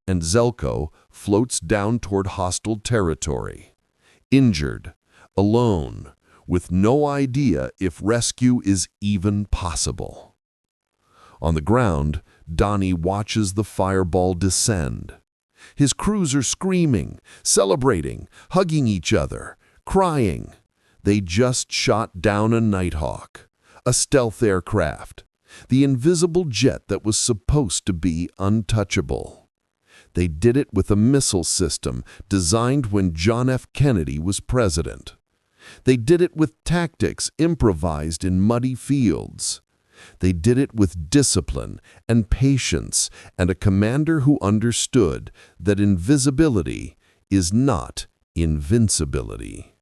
S2: And Željko floats down toward hostile territory, injured, alone, with no idea if rescue is even possible. On the ground, Donnie watches the fireball descend. His crews are screaming, celebrating, hugging each other, crying. They just shot down a Nighthawk, a stealth aircraft, the invisible jet that was supposed to be untouchable. They did it with a missile system designed when John F. Kennedy was president. They did it with tactics improvised in muddy fields. They did it with discipline and patience and a commander who understood that invisibility is not invincibility.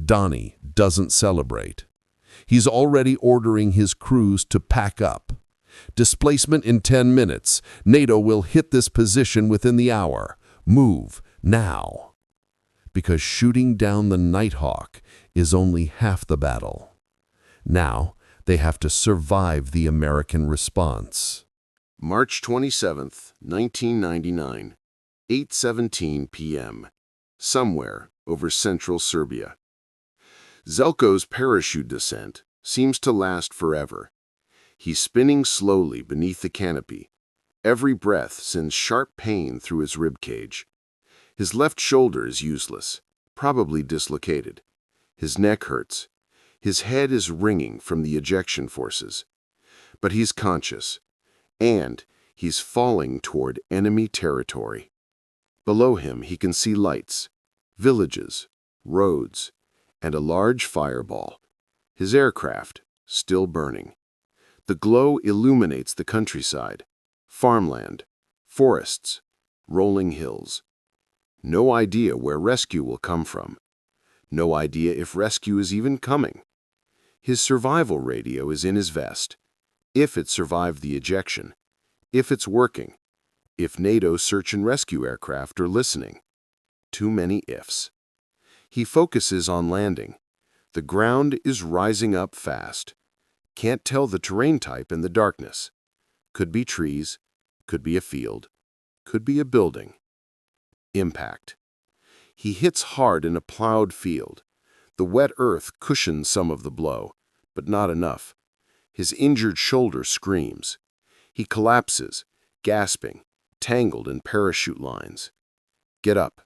S2: Donnie doesn't celebrate. He's already ordering his crews to pack up. Displacement in 10 minutes. NATO will hit this position within the hour. Move now. Because shooting down the Nighthawk is only half the battle. Now they have to survive the American response.
S1: March 27, 1999, 8:17 p.m. Somewhere over central Serbia. Željko's parachute descent seems to last forever. He's spinning slowly beneath the canopy. Every breath sends sharp pain through his ribcage. His left shoulder is useless, probably dislocated. His neck hurts. His head is ringing from the ejection forces. But he's conscious, and he's falling toward enemy territory. Below him he can see lights, villages, roads, and a large fireball. His aircraft still burning. The glow illuminates the countryside, farmland, forests, rolling hills. No idea where rescue will come from. No idea if rescue is even coming. His survival radio is in his vest. If it survived the ejection, if it's working, if NATO search and rescue aircraft are listening. Too many ifs. He focuses on landing. The ground is rising up fast. Can't tell the terrain type in the darkness. Could be trees, could be a field, could be a building. Impact. He hits hard in a plowed field. The wet earth cushions some of the blow, but not enough. His injured shoulder screams. He collapses, gasping, tangled in parachute lines. Get up,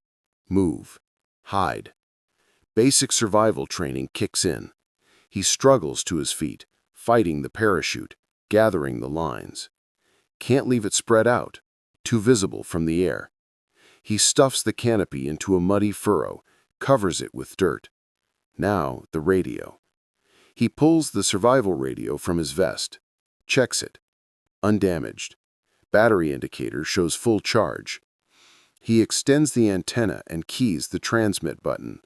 S1: move, hide. Basic survival training kicks in. He struggles to his feet, fighting the parachute, gathering the lines. Can't leave it spread out, too visible from the air. He stuffs the canopy into a muddy furrow, covers it with dirt. Now the radio. He pulls the survival radio from his vest, checks it. Undamaged. Battery indicator shows full charge. He extends the antenna and keys the transmit button.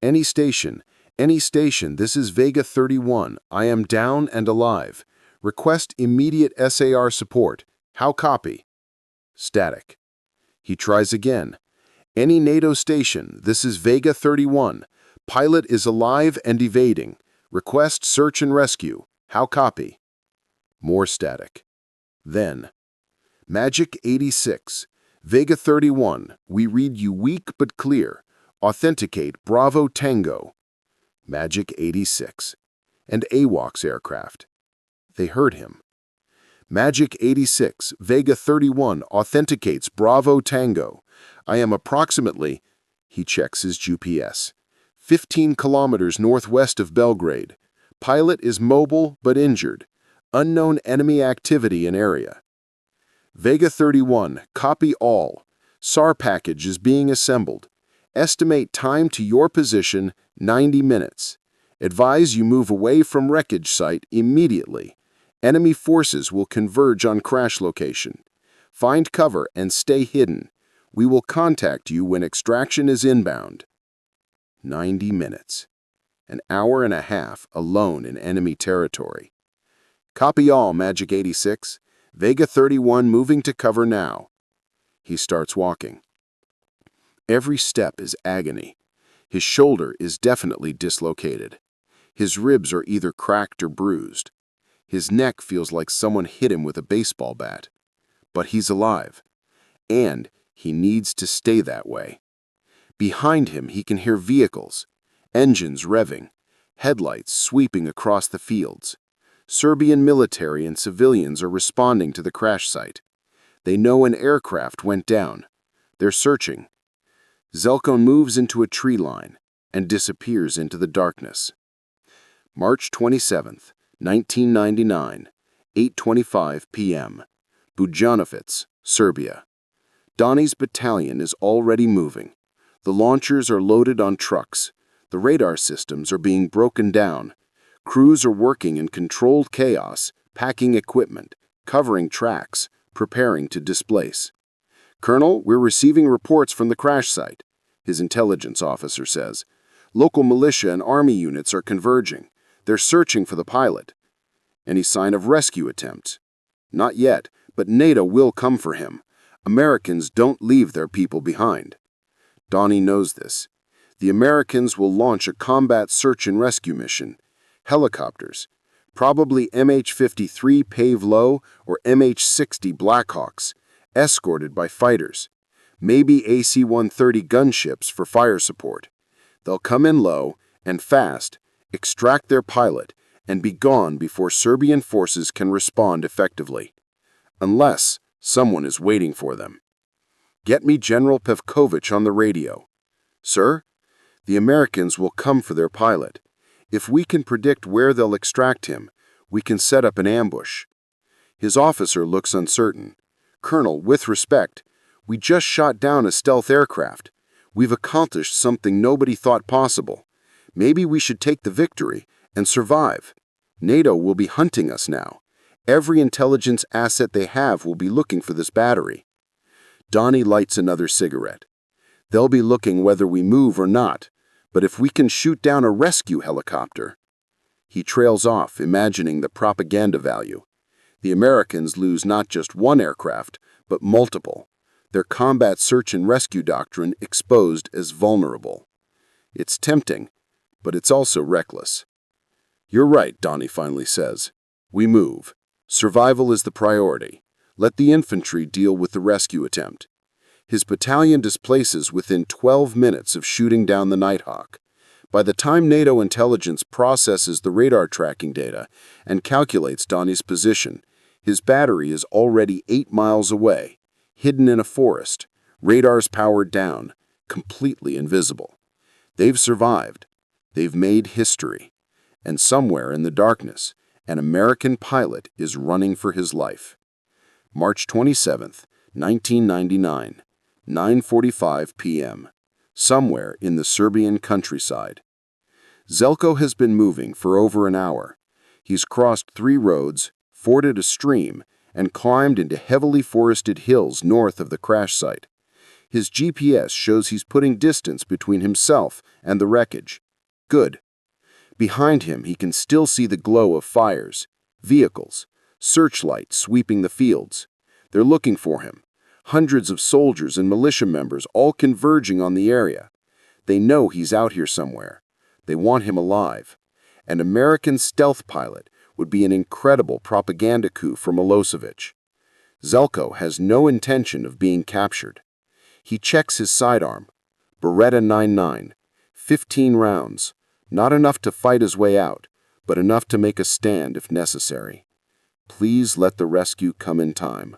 S1: Any station, this is Vega 31. I am down and alive. Request immediate SAR support. How copy? Static. He tries again. Any NATO station, this is Vega 31. Pilot is alive and evading. Request search and rescue. How copy? More static. Then, Magic 86. Vega 31. We read you weak but clear. Authenticate Bravo Tango. Magic 86. And AWACS aircraft. They heard him. Magic 86, Vega 31 authenticates Bravo Tango. I am approximately, he checks his GPS, 15 kilometers northwest of Belgrade. Pilot is mobile but injured. Unknown enemy activity in area. Vega 31, copy all. SAR package is being assembled. Estimate time to your position, 90 minutes. Advise you move away from wreckage site immediately. Enemy forces will converge on crash location. Find cover and stay hidden. We will contact you when extraction is inbound. 90 minutes. An hour and a half alone in enemy territory. Copy all, Magic 86. Vega 31 moving to cover now. He starts walking. Every step is agony. His shoulder is definitely dislocated. His ribs are either cracked or bruised. His neck feels like someone hit him with a baseball bat. But he's alive. And he needs to stay that way. Behind him he can hear vehicles, engines revving, headlights sweeping across the fields. Serbian military and civilians are responding to the crash site. They know an aircraft went down. They're searching. Željko moves into a tree line and disappears into the darkness. March 27th, 1999, 8:25 p.m. Bujanovac, Serbia. Donnie's battalion is already moving. The launchers are loaded on trucks. The radar systems are being broken down. Crews are working in controlled chaos, packing equipment, covering tracks, preparing to displace. Colonel, we're receiving reports from the crash site, his intelligence officer says. Local militia and army units are converging. They're searching for the pilot. Any sign of rescue attempts? Not yet, but NATO will come for him. Americans don't leave their people behind. Donnie knows this. The Americans will launch a combat search and rescue mission. Helicopters, probably MH-53 Pave Low or MH-60 Blackhawks, escorted by fighters. Maybe AC-130 gunships for fire support. They'll come in low and fast, extract their pilot, and be gone before Serbian forces can respond effectively. Unless someone is waiting for them. Get me General Pevkovic on the radio. Sir, the Americans will come for their pilot. If we can predict where they'll extract him, we can set up an ambush. His officer looks uncertain. Colonel, with respect, we just shot down a stealth aircraft. We've accomplished something nobody thought possible. Maybe we should take the victory and survive. NATO will be hunting us now. Every intelligence asset they have will be looking for this battery. Donnie lights another cigarette. They'll be looking whether we move or not, but if we can shoot down a rescue helicopter... He trails off, imagining the propaganda value. The Americans lose not just one aircraft, but multiple. Their combat search and rescue doctrine exposed as vulnerable. It's tempting, but it's also reckless. You're right, Donnie finally says. We move. Survival is the priority. Let the infantry deal with the rescue attempt. His battalion displaces within 12 minutes of shooting down the Nighthawk. By the time NATO intelligence processes the radar tracking data and calculates Donnie's position, his battery is already 8 miles away, hidden in a forest, radars powered down, completely invisible. They've survived. They've made history. And somewhere in the darkness, an American pilot is running for his life. March 27th, 1999, 9:45 p.m., somewhere in the Serbian countryside. Željko has been moving for over an hour. He's crossed 3 roads, forded a stream, and climbed into heavily forested hills north of the crash site. His GPS shows he's putting distance between himself and the wreckage. Good. Behind him, he can still see the glow of fires, vehicles, searchlights sweeping the fields. They're looking for him. Hundreds of soldiers and militia members all converging on the area. They know he's out here somewhere. They want him alive. An American stealth pilot would be an incredible propaganda coup for Milosevic. Željko has no intention of being captured. He checks his sidearm. Beretta 99, 15 rounds. Not enough to fight his way out, but enough to make a stand if necessary. Please let the rescue come in time.